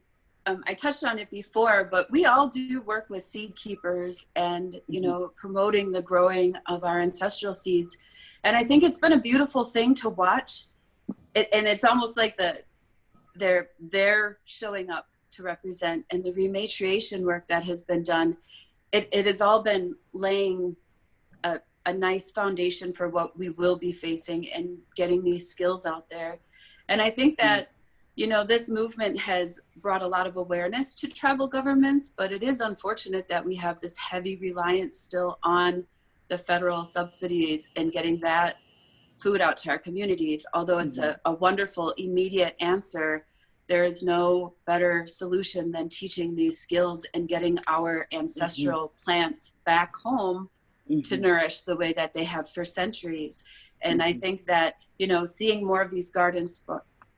I touched on it before, but we all do work with seed keepers and, you know, promoting the growing of our ancestral seeds. And I think it's been a beautiful thing to watch. And it's almost like they're showing up to represent, and the rematriation work that has been done, it has all been laying a nice foundation for what we will be facing and getting these skills out there. And I think that, you know, this movement has brought a lot of awareness to tribal governments, but it is unfortunate that we have this heavy reliance still on the federal subsidies and getting that food out to our communities. Although it's a wonderful immediate answer, there is no better solution than teaching these skills and getting our ancestral plants back home to nourish the way that they have for centuries. And I think that, you know, seeing more of these gardens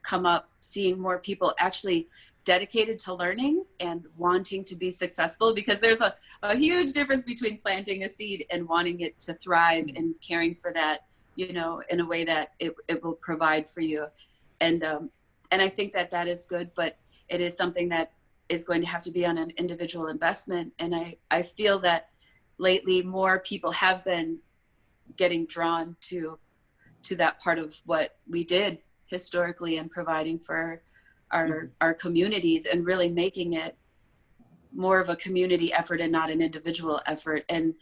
come up, seeing more people actually dedicated to learning and wanting to be successful, because there's a huge difference between planting a seed and wanting it to thrive and caring for that, you know, in a way that it will provide for you. And I think that that is good, but it is something that is going to have to be on an individual investment. And I feel that lately more people have been getting drawn to that part of what we did historically and providing for our communities, and really making it more of a community effort and not an individual effort, and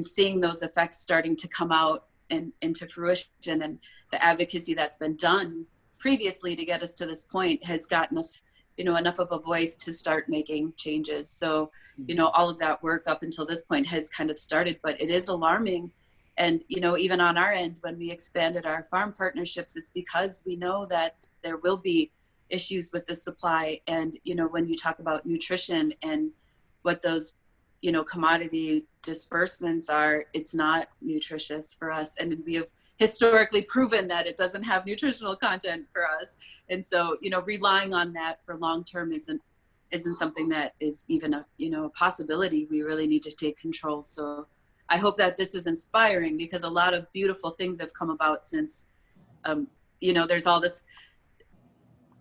seeing those effects starting to come out and into fruition. And the advocacy that's been done previously to get us to this point has gotten us, you know, enough of a voice to start making changes. So, you know, all of that work up until this point has kind of started, but it is alarming. And, you know, even on our end, when we expanded our farm partnerships, it's because we know that there will be issues with the supply. And, you know, when you talk about nutrition and what those, you know, commodity disbursements are, it's not nutritious for us. And we have historically proven that it doesn't have nutritional content for us. And so, you know, relying on that for long-term isn't something that is even a, you know, a possibility. We really need to take control. So I hope that this is inspiring, because a lot of beautiful things have come about since, you know, there's all this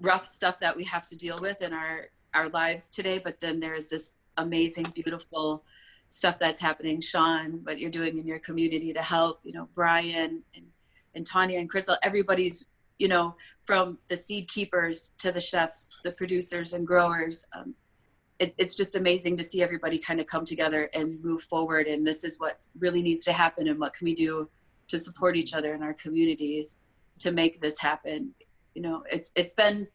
rough stuff that we have to deal with in our lives today, but then there's this amazing, beautiful stuff that's happening. Sean, what you're doing in your community to help, you know, Brian and Tanya and Crystal, everybody's, you know, from the seed keepers to the chefs, the producers and growers. It's just amazing to see everybody kind of come together and move forward. And this is what really needs to happen. And what can we do to support each other in our communities to make this happen? You know, it's been,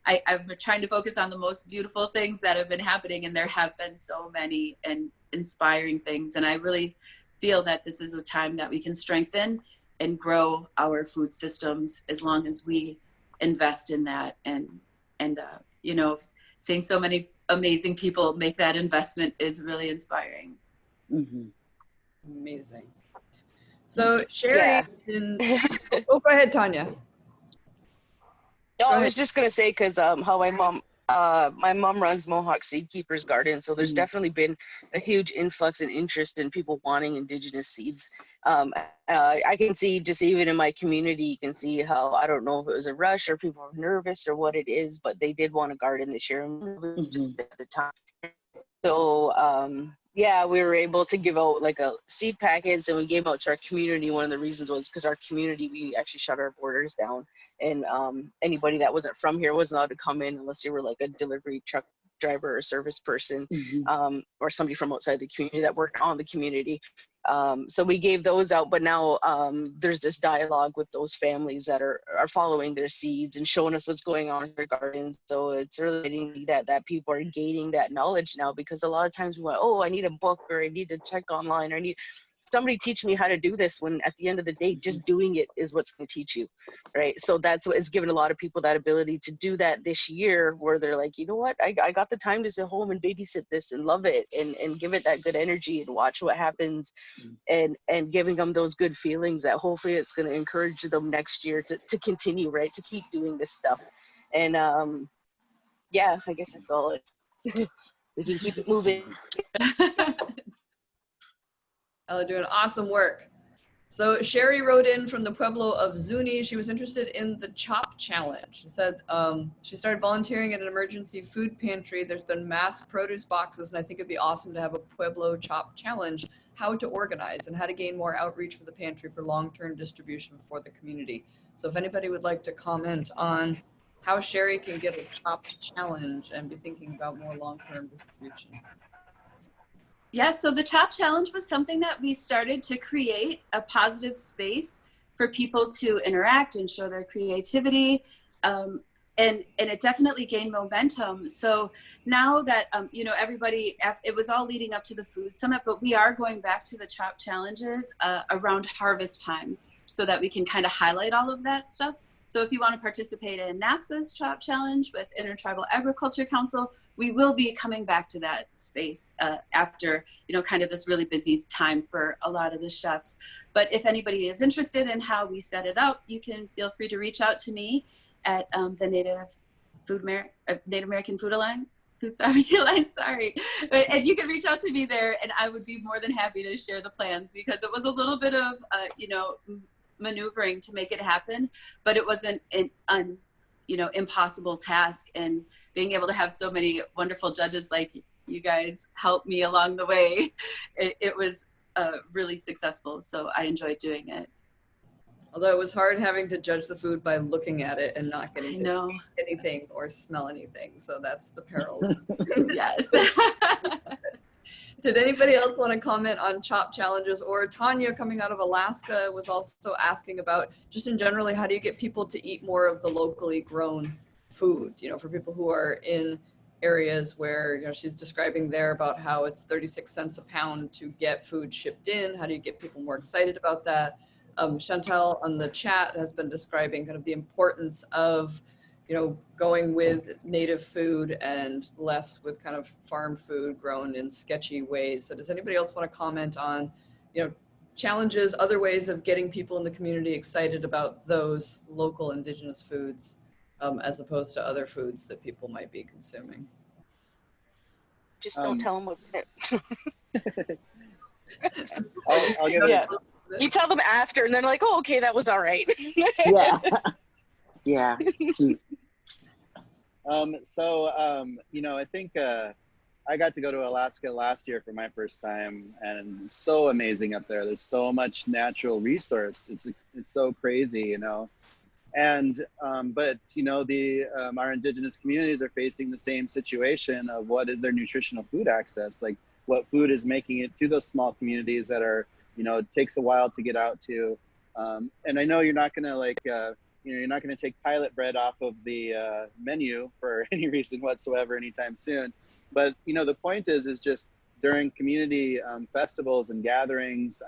I've been trying to focus on the most beautiful things that have been happening, and there have been so many and inspiring things. And I really feel that this is a time that we can strengthen and grow our food systems as long as we invest in that. And you know, seeing so many amazing people make that investment is really inspiring. Amazing. So Sherry, oh, go ahead, Tanya. No, I was just gonna say, because how my mom runs Mohawk Seed Keepers Garden, so there's definitely been a huge influx and interest in people wanting indigenous seeds. I can see, just even in my community, you can see how, I don't know if it was a rush or people were nervous or what it is, but they did want a garden this year, and just at the time. So yeah, we were able to give out like a seed packets, and we gave out to our community. One of the reasons was because our community, we actually shut our borders down, and anybody that wasn't from here wasn't allowed to come in unless you were like a delivery truck driver or service person, or somebody from outside the community that worked on the community. So we gave those out, but now there's this dialogue with those families that are following their seeds and showing us what's going on in their gardens. So it's really that people are gaining that knowledge now, because a lot of times we went, oh, I need a book, or I need to check online, or I need somebody teach me how to do this, when at the end of the day, just doing it is what's going to teach you, right? So that's what has given a lot of people that ability to do that this year, where they're like, you know what, I got the time to sit home and babysit this and love it, and give it that good energy and watch what happens, and giving them those good feelings that hopefully it's going to encourage them next year to continue, right, to keep doing this stuff. And yeah, I guess that's all. We can keep it moving. Ella doing awesome work. So Sherry wrote in from the Pueblo of Zuni. She was interested in the CHOP challenge. She said she started volunteering at an emergency food pantry. There's been mass produce boxes, and I think it'd be awesome to have a Pueblo CHOP challenge, how to organize and how to gain more outreach for the pantry for long-term distribution for the community. So if anybody would like to comment on how Sherry can get a Chopped challenge and be thinking about more long-term distribution. Yeah, so the Chop Challenge was something that we started to create a positive space for people to interact and show their creativity. And it definitely gained momentum. So now that, you know, everybody, it was all leading up to the food summit, but we are going back to the Chop Challenges around harvest time so that we can kind of highlight all of that stuff. So if you want to participate in NAFSA's Chop Challenge with Intertribal Agriculture Council, we will be coming back to that space after, you know, kind of this really busy time for a lot of the chefs. But if anybody is interested in how we set it up, you can feel free to reach out to me at the Native American Food Alliance. Food Sovereignty Alliance, sorry. And you can reach out to me there, and I would be more than happy to share the plans, because it was a little bit of, you know, maneuvering to make it happen, but it wasn't an you know, impossible task. And being able to have so many wonderful judges like you guys help me along the way, it was really successful. So I enjoyed doing it. Although it was hard having to judge the food by looking at it and not getting to eat anything or smell anything. So that's the peril. Yes. Did anybody else want to comment on Chop challenges? Or Tanya, coming out of Alaska, was also asking about just in generally, how do you get people to eat more of the locally grown food? You know, for people who are in areas where, you know, she's describing there about how it's 36 cents a pound to get food shipped in. How do you get people more excited about that? Chantel on the chat has been describing kind of the importance of, you know, going with native food and less with kind of farm food grown in sketchy ways. So does anybody else want to comment on, you know, challenges, other ways of getting people in the community excited about those local indigenous foods as opposed to other foods that people might be consuming? Just don't tell them what's it. I'll give Yeah. You tell them after, and they're like, "Oh, okay, that was all right." Yeah. Yeah. You know, I think I got to go to Alaska last year for my first time, and it's so amazing up there. There's so much natural resource. It's so crazy, you know. And but you know, our indigenous communities are facing the same situation of what is their nutritional food access, like what food is making it to those small communities that are, you know, it takes a while to get out to. And I know you're not gonna like, you know, you're not gonna take pilot bread off of the menu for any reason whatsoever anytime soon. But, you know, the point is just during community festivals and gatherings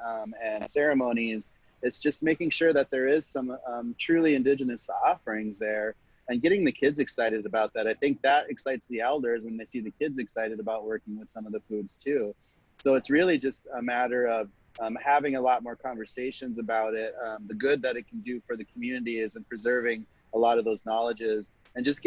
and ceremonies, it's just making sure that there is some truly indigenous offerings there and getting the kids excited about that. I think that excites the elders when they see the kids excited about working with some of the foods too. So it's really just a matter of having a lot more conversations about it. The good that it can do for the community is in preserving a lot of those knowledges and just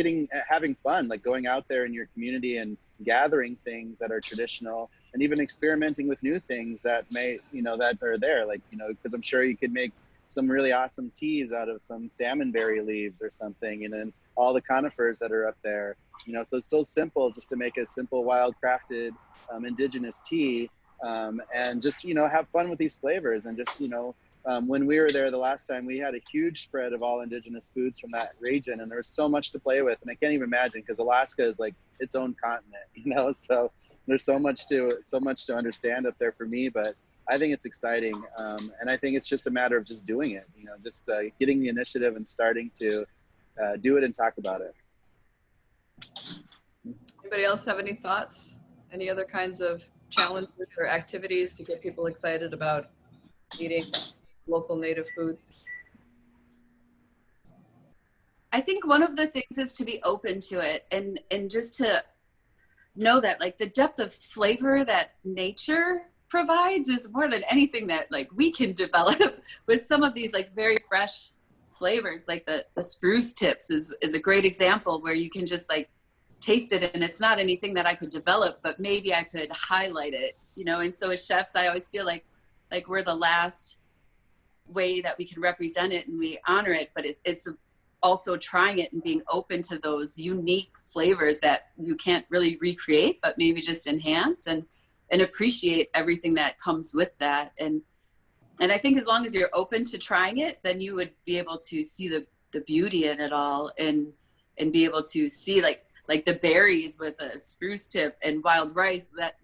having fun, like going out there in your community and gathering things that are traditional and even experimenting with new things that may, you know, that are there, like, you know, because I'm sure you could make some really awesome teas out of some salmonberry leaves or something, and then all the conifers that are up there, you know. So it's so simple just to make a simple wild crafted indigenous tea and just, you know, have fun with these flavors. And just, you know, when we were there the last time, we had a huge spread of all indigenous foods from that region, and there was so much to play with. And I can't even imagine, because Alaska is like its own continent, you know, so there's so much to understand up there for me. But I think it's exciting, and I think it's just a matter of just doing it, you know, just getting the initiative and starting to do it and talk about it. Anybody else have any thoughts? Any other kinds of challenges or activities to get people excited about eating local native foods? I think one of the things is to be open to it and just to know that, like, the depth of flavor that nature provides is more than anything that, like, we can develop with some of these, like, very fresh flavors. Like the spruce tips is a great example where you can just, like, taste it, and it's not anything that I could develop, but maybe I could highlight it, you know. And so as chefs, I always feel like we're the last way that we can represent it and we honor it, but it's also trying it and being open to those unique flavors that you can't really recreate, but maybe just enhance and appreciate everything that comes with that. And I think as long as you're open to trying it, then you would be able to see the beauty in it all and and be able to see like the berries with a spruce tip and wild rice that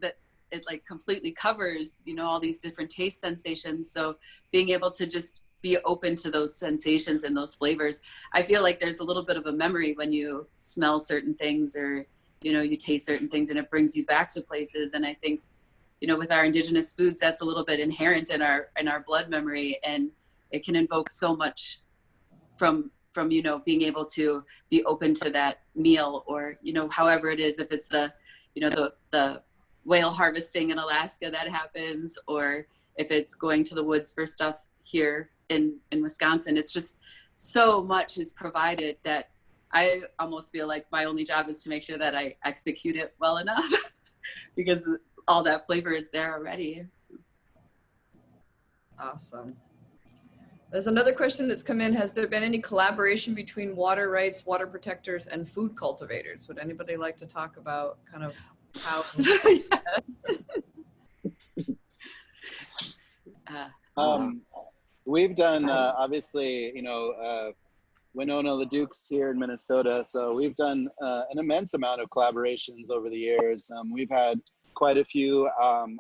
it like completely covers, you know, all these different taste sensations. So being able to just be open to those sensations and those flavors, I feel like there's a little bit of a memory when you smell certain things, or, you know, you taste certain things, and it brings you back to places. And I think, you know, with our indigenous foods, that's a little bit inherent in our blood memory, and it can invoke so much from you know, being able to be open to that meal, or, you know, however it is, if it's the, you know, the whale harvesting in Alaska that happens, or if it's going to the woods for stuff here in Wisconsin. It's just so much is provided that I almost feel like my only job is to make sure that I execute it well enough because all that flavor is there already. Awesome. There's another question that's come in. Has there been any collaboration between water rights, water protectors, and food cultivators? Would anybody like to talk about kind of how? We've done, obviously, you know, Winona LaDuke's here in Minnesota, so we've done an immense amount of collaborations over the years. We've had quite a few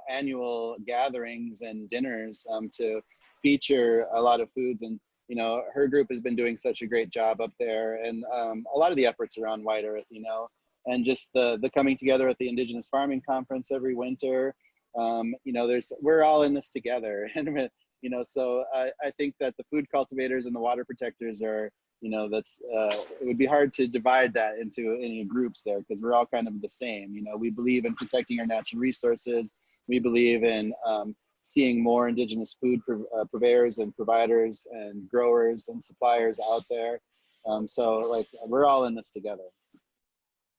annual gatherings and dinners to feature a lot of foods, and you know, her group has been doing such a great job up there, and a lot of the efforts around White Earth, you know, and just the coming together at the Indigenous Farming Conference every winter. You know, we're all in this together, and you know, so I think that the food cultivators and the water protectors are, you know, that's it would be hard to divide that into any groups there, because we're all kind of the same. You know, we believe in protecting our natural resources. We believe in seeing more indigenous food purveyors and providers and growers and suppliers out there. So like, we're all in this together.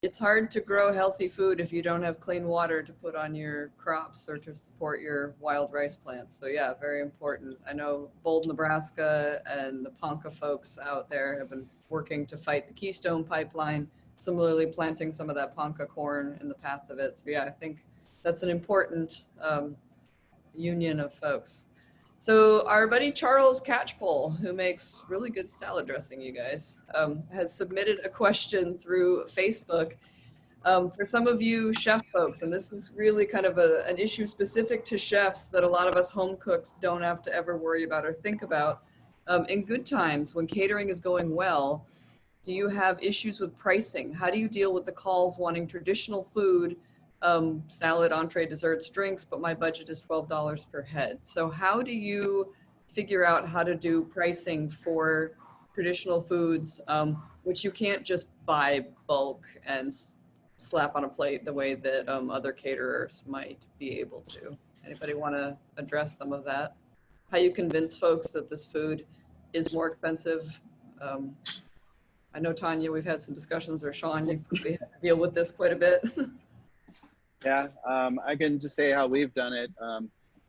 It's hard to grow healthy food if you don't have clean water to put on your crops or to support your wild rice plants. So yeah, very important. I know Bold, Nebraska and the Ponca folks out there have been working to fight the Keystone Pipeline, similarly planting some of that Ponca corn in the path of it. So yeah, I think that's an important union of folks. So our buddy Charles Catchpole, who makes really good salad dressing, you guys, has submitted a question through Facebook. For some of you chef folks, and this is really kind of an issue specific to chefs that a lot of us home cooks don't have to ever worry about or think about. In good times, when catering is going well, do you have issues with pricing? How do you deal with the calls wanting traditional food, salad, entree, desserts, drinks, but my budget is $12 per head? So how do you figure out how to do pricing for traditional foods, which you can't just buy bulk and slap on a plate the way that other caterers might be able to? Anybody want to address some of that? How you convince folks that this food is more expensive? I know, Tanya, we've had some discussions, or Sean, you probably have to deal with this quite a bit. Yeah, I can just say how we've done it.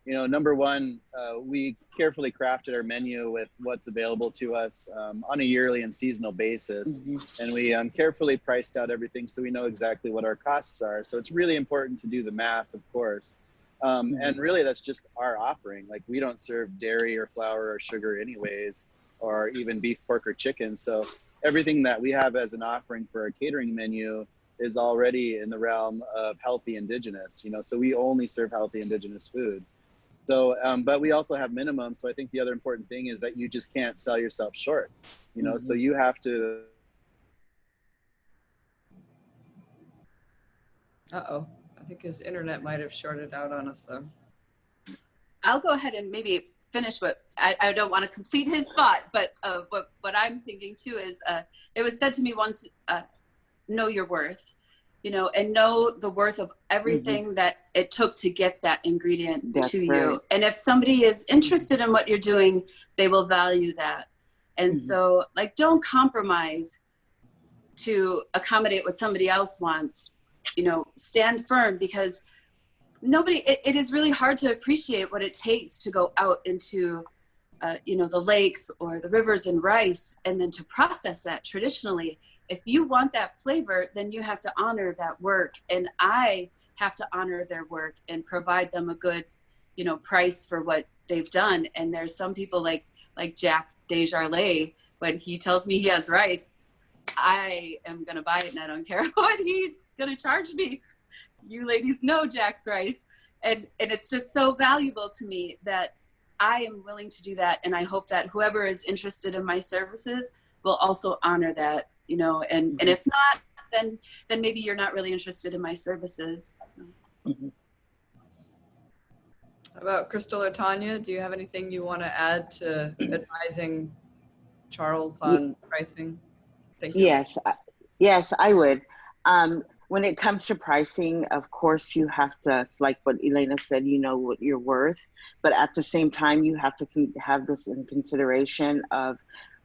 You know, number one, we carefully crafted our menu with what's available to us on a yearly and seasonal basis. Mm-hmm. And we carefully priced out everything so we know exactly what our costs are. So it's really important to do the math, of course. Mm-hmm. And really, that's just our offering. Like, we don't serve dairy or flour or sugar anyways, or even beef, pork, or chicken. So everything that we have as an offering for our catering menu is already in the realm of healthy indigenous, you know, so we only serve healthy indigenous foods. So, but we also have minimums. So I think the other important thing is that you just can't sell yourself short, you know, mm-hmm. So you have to. Uh-oh, I think his internet might have shorted out on us though. I'll go ahead and maybe finish what I don't want to complete his thought, but what I'm thinking too is it was said to me once, know your worth, you know, and know the worth of everything mm-hmm. that it took to get that ingredient That's to right. you. And if somebody is interested in what you're doing, they will value that. And mm-hmm. so, like, don't compromise to accommodate what somebody else wants. You know, stand firm, because it is really hard to appreciate what it takes to go out into you know, the lakes or the rivers and rice, and then to process that traditionally. If you want that flavor, then you have to honor that work, and I have to honor their work and provide them a good, you know, price for what they've done. And there's some people like Jack Desjardins, when he tells me he has rice, I am going to buy it and I don't care what he's going to charge me. You ladies know Jack's rice. And it's just so valuable to me that I am willing to do that. And I hope that whoever is interested in my services will also honor that, you know, and if not, then maybe you're not really interested in my services. Mm-hmm. How about Crystal or Tanya? Do you have anything you want to add to advising Charles on pricing? Thank you. Yes, I would. When it comes to pricing, of course, you have to, like what Elena said, you know what you're worth, but at the same time, you have to have this in consideration of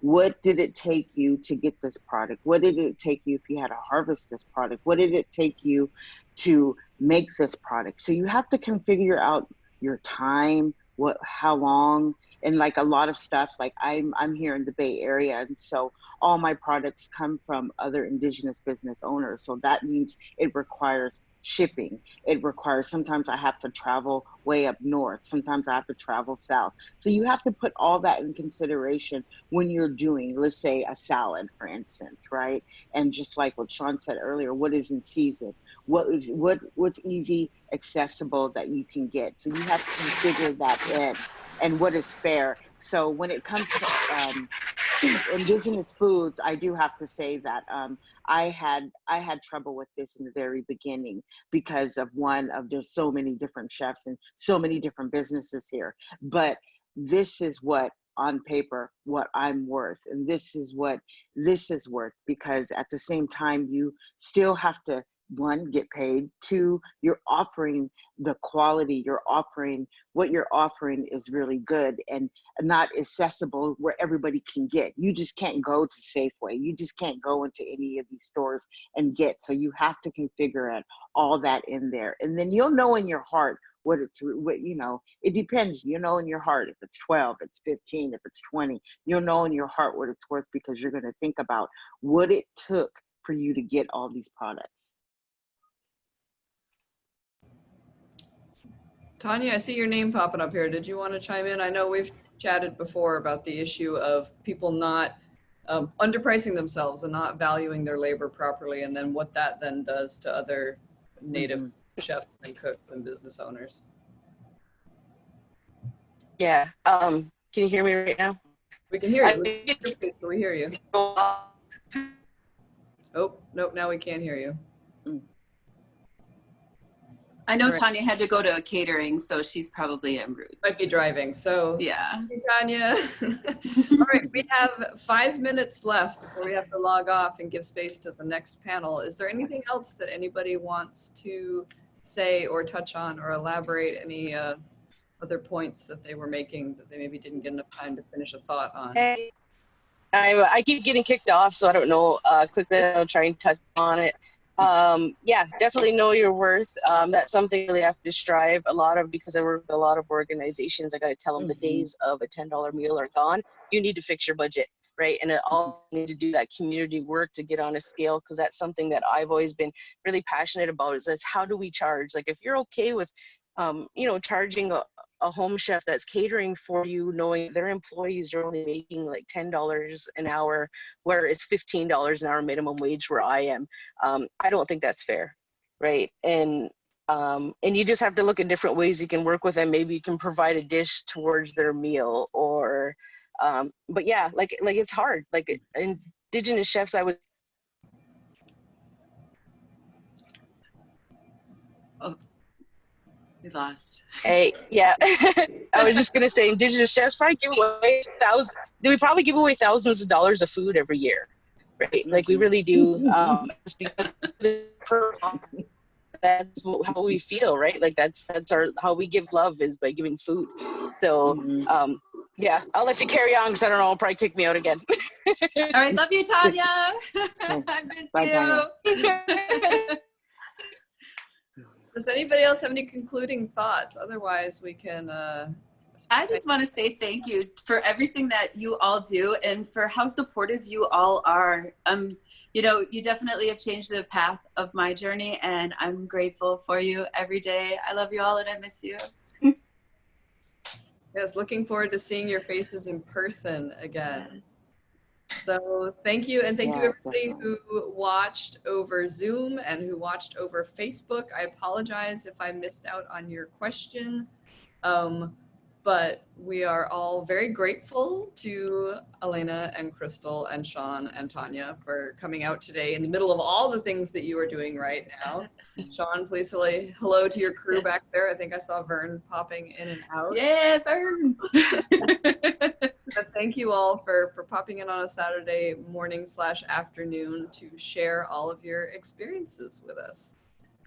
what did it take you to get this product? What did it take you if you had to harvest this product? What did it take you to make this product? So you have to configure out your time, how long, and like a lot of stuff, like I'm here in the Bay Area, and so all my products come from other Indigenous business owners. So that means it requires shipping. It requires, sometimes I have to travel way up north. Sometimes I have to travel south. So you have to put all that in consideration when you're doing, let's say, a salad, for instance, right? And just like what Sean said earlier, what is in season? What's easy, accessible that you can get? So you have to configure that in, and what is fair. So when it comes to Indigenous foods, I do have to say that I had trouble with this in the very beginning because of there's so many different chefs and so many different businesses here. But this is what on paper what I'm worth, and this is what this is worth, because at the same time you still have to, one, get paid, two, you're offering the quality, what you're offering is really good and not accessible where everybody can get. You just can't go to Safeway. You just can't go into any of these stores and get. So you have to configure all that in there. And then you'll know in your heart it depends, you know, in your heart, if it's 12, if it's 15, if it's 20, you'll know in your heart what it's worth, because you're going to think about what it took for you to get all these products. Tanya, I see your name popping up here. Did you want to chime in? I know we've chatted before about the issue of people not underpricing themselves and not valuing their labor properly, and then what that then does to other native chefs and cooks and business owners. Yeah. Can you hear me right now? We can hear you. We hear you. Oh, nope, now we can't hear you. I know Tanya had to go to a catering, so she's probably en route. Might be driving, so yeah. Hey, Tanya. All right, we have 5 minutes left before we have to log off and give space to the next panel. Is there anything else that anybody wants to say or touch on or elaborate, any other points that they were making that they maybe didn't get enough time to finish a thought on? Hey, I keep getting kicked off, so I don't know. Quickly, I'll try and touch on it. Yeah, definitely know your worth. That's something really I have to strive a lot of, because I work with a lot of organizations. I got to tell them the days of a $10 meal are gone. You need to fix your budget, right? And it all need to do that community work to get on a scale, because that's something that I've always been really passionate about, is that's how do we charge? Like, if you're okay with, charging a home chef that's catering for you, knowing their employees are only making like $10 an hour, where it's $15 an hour minimum wage where I am. I don't think that's fair, right? And you just have to look at different ways you can work with them. Maybe you can provide a dish towards their meal, or, but yeah, like it's hard. Like Indigenous chefs, I would. We lost. Hey, yeah. I was just gonna say, Indigenous chefs probably give away thousands of dollars of food every year, right? Like we really do. Just because that's how we feel, right? Like that's how we give love, is by giving food. So yeah, I'll let you carry on, because I don't know, I'll probably kick me out again. All right, love you, Tanya. I miss you. Does anybody else have any concluding thoughts? Otherwise, we can. I just want to say thank you for everything that you all do, and for how supportive you all are. You definitely have changed the path of my journey, and I'm grateful for you every day. I love you all, and I miss you. Yes, looking forward to seeing your faces in person again. So thank you, and thank you Yeah, everybody definitely. who watched over Zoom and who watched over Facebook. I apologize if I missed out on your question. But we are all very grateful to Elena and Crystal and Sean and Tanya for coming out today in the middle of all the things that you are doing right now. Sean, please say hello to your crew Yes. back there. I think I saw Vern popping in and out. Yeah, Vern. But thank you all for popping in on a Saturday morning / afternoon to share all of your experiences with us.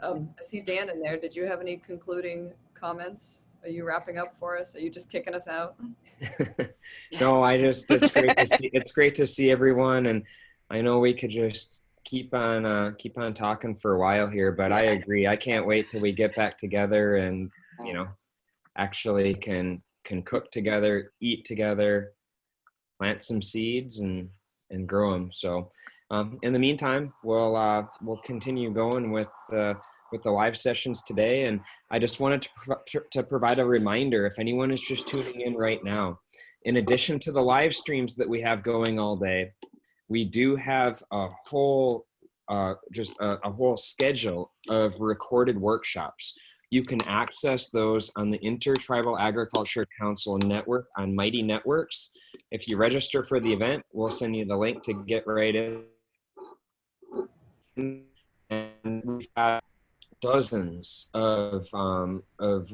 I see Dan in there. Did you have any concluding comments? Are you wrapping up for us? Are you just kicking us out? No, it's great to see everyone, and I know we could just keep on talking for a while here, but I agree. I can't wait till we get back together and, actually can cook together, eat together, plant some seeds and grow them. So in the meantime, we'll continue going with the live sessions today. And I just wanted to provide a reminder, if anyone is just tuning in right now, in addition to the live streams that we have going all day, we do have a whole a whole schedule of recorded workshops. You can access those on the Intertribal Agriculture Council Network on Mighty Networks. If you register for the event, we'll send you the link to get right in. And we've got dozens of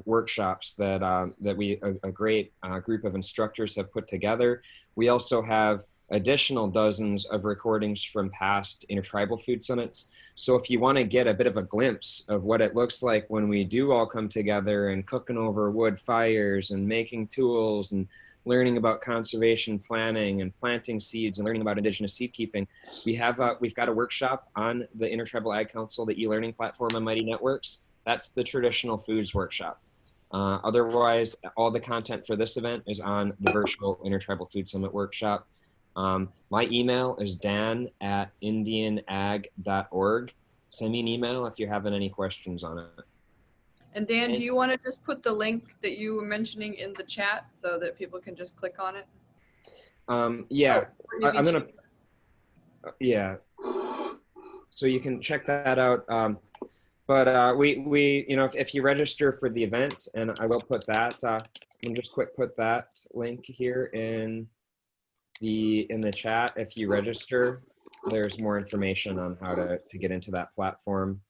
workshops that a great group of instructors have put together. We also have additional dozens of recordings from past intertribal food summits. So if you want to get a bit of a glimpse of what it looks like when we do all come together and cooking over wood fires and making tools and learning about conservation planning and planting seeds and learning about indigenous seed keeping, we've got a workshop on the Intertribal Ag Council, the e-learning platform on Mighty Networks. That's the traditional foods workshop. Otherwise, all the content for this event is on the virtual Intertribal Food Summit workshop. My email is dan@indianag.org. Send me an email if you're having any questions on it. And Dan, do you want to just put the link that you were mentioning in the chat so that people can just click on it? Yeah, I'm gonna. Cheap. Yeah, so you can check that out. But we if you register for the event, and I will put that. Let me just quick put that link here in the chat. If you register, there's more information on how to get into that platform.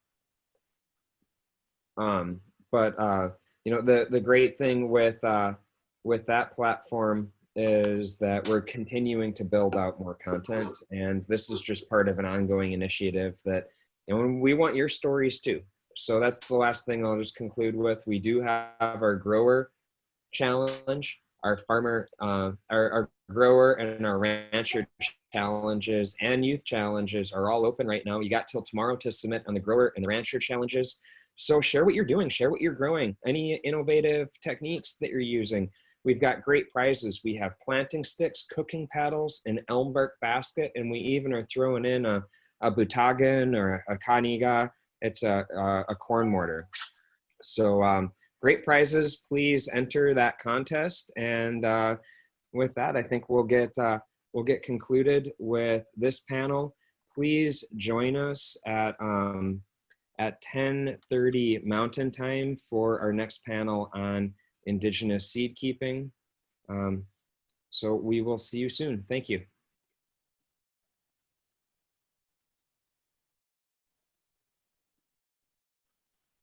But the great thing with that platform is that we're continuing to build out more content, and this is just part of an ongoing initiative that we want your stories too. So that's the last thing I'll just conclude with. We do have our grower challenge, our farmer, our grower and our rancher challenges and youth challenges are all open right now. You got till tomorrow to submit on the grower and the rancher challenges. So share what you're doing, share what you're growing, any innovative techniques that you're using. We've got great prizes. We have planting sticks, cooking paddles, an elm bark basket, and we even are throwing in a butagan or a kaniga. It's a corn mortar. So great prizes. Please enter that contest. And with that, I think we'll get concluded with this panel. Please join us at 10:30 Mountain Time for our next panel on Indigenous seed keeping. So we will see you soon. Thank you.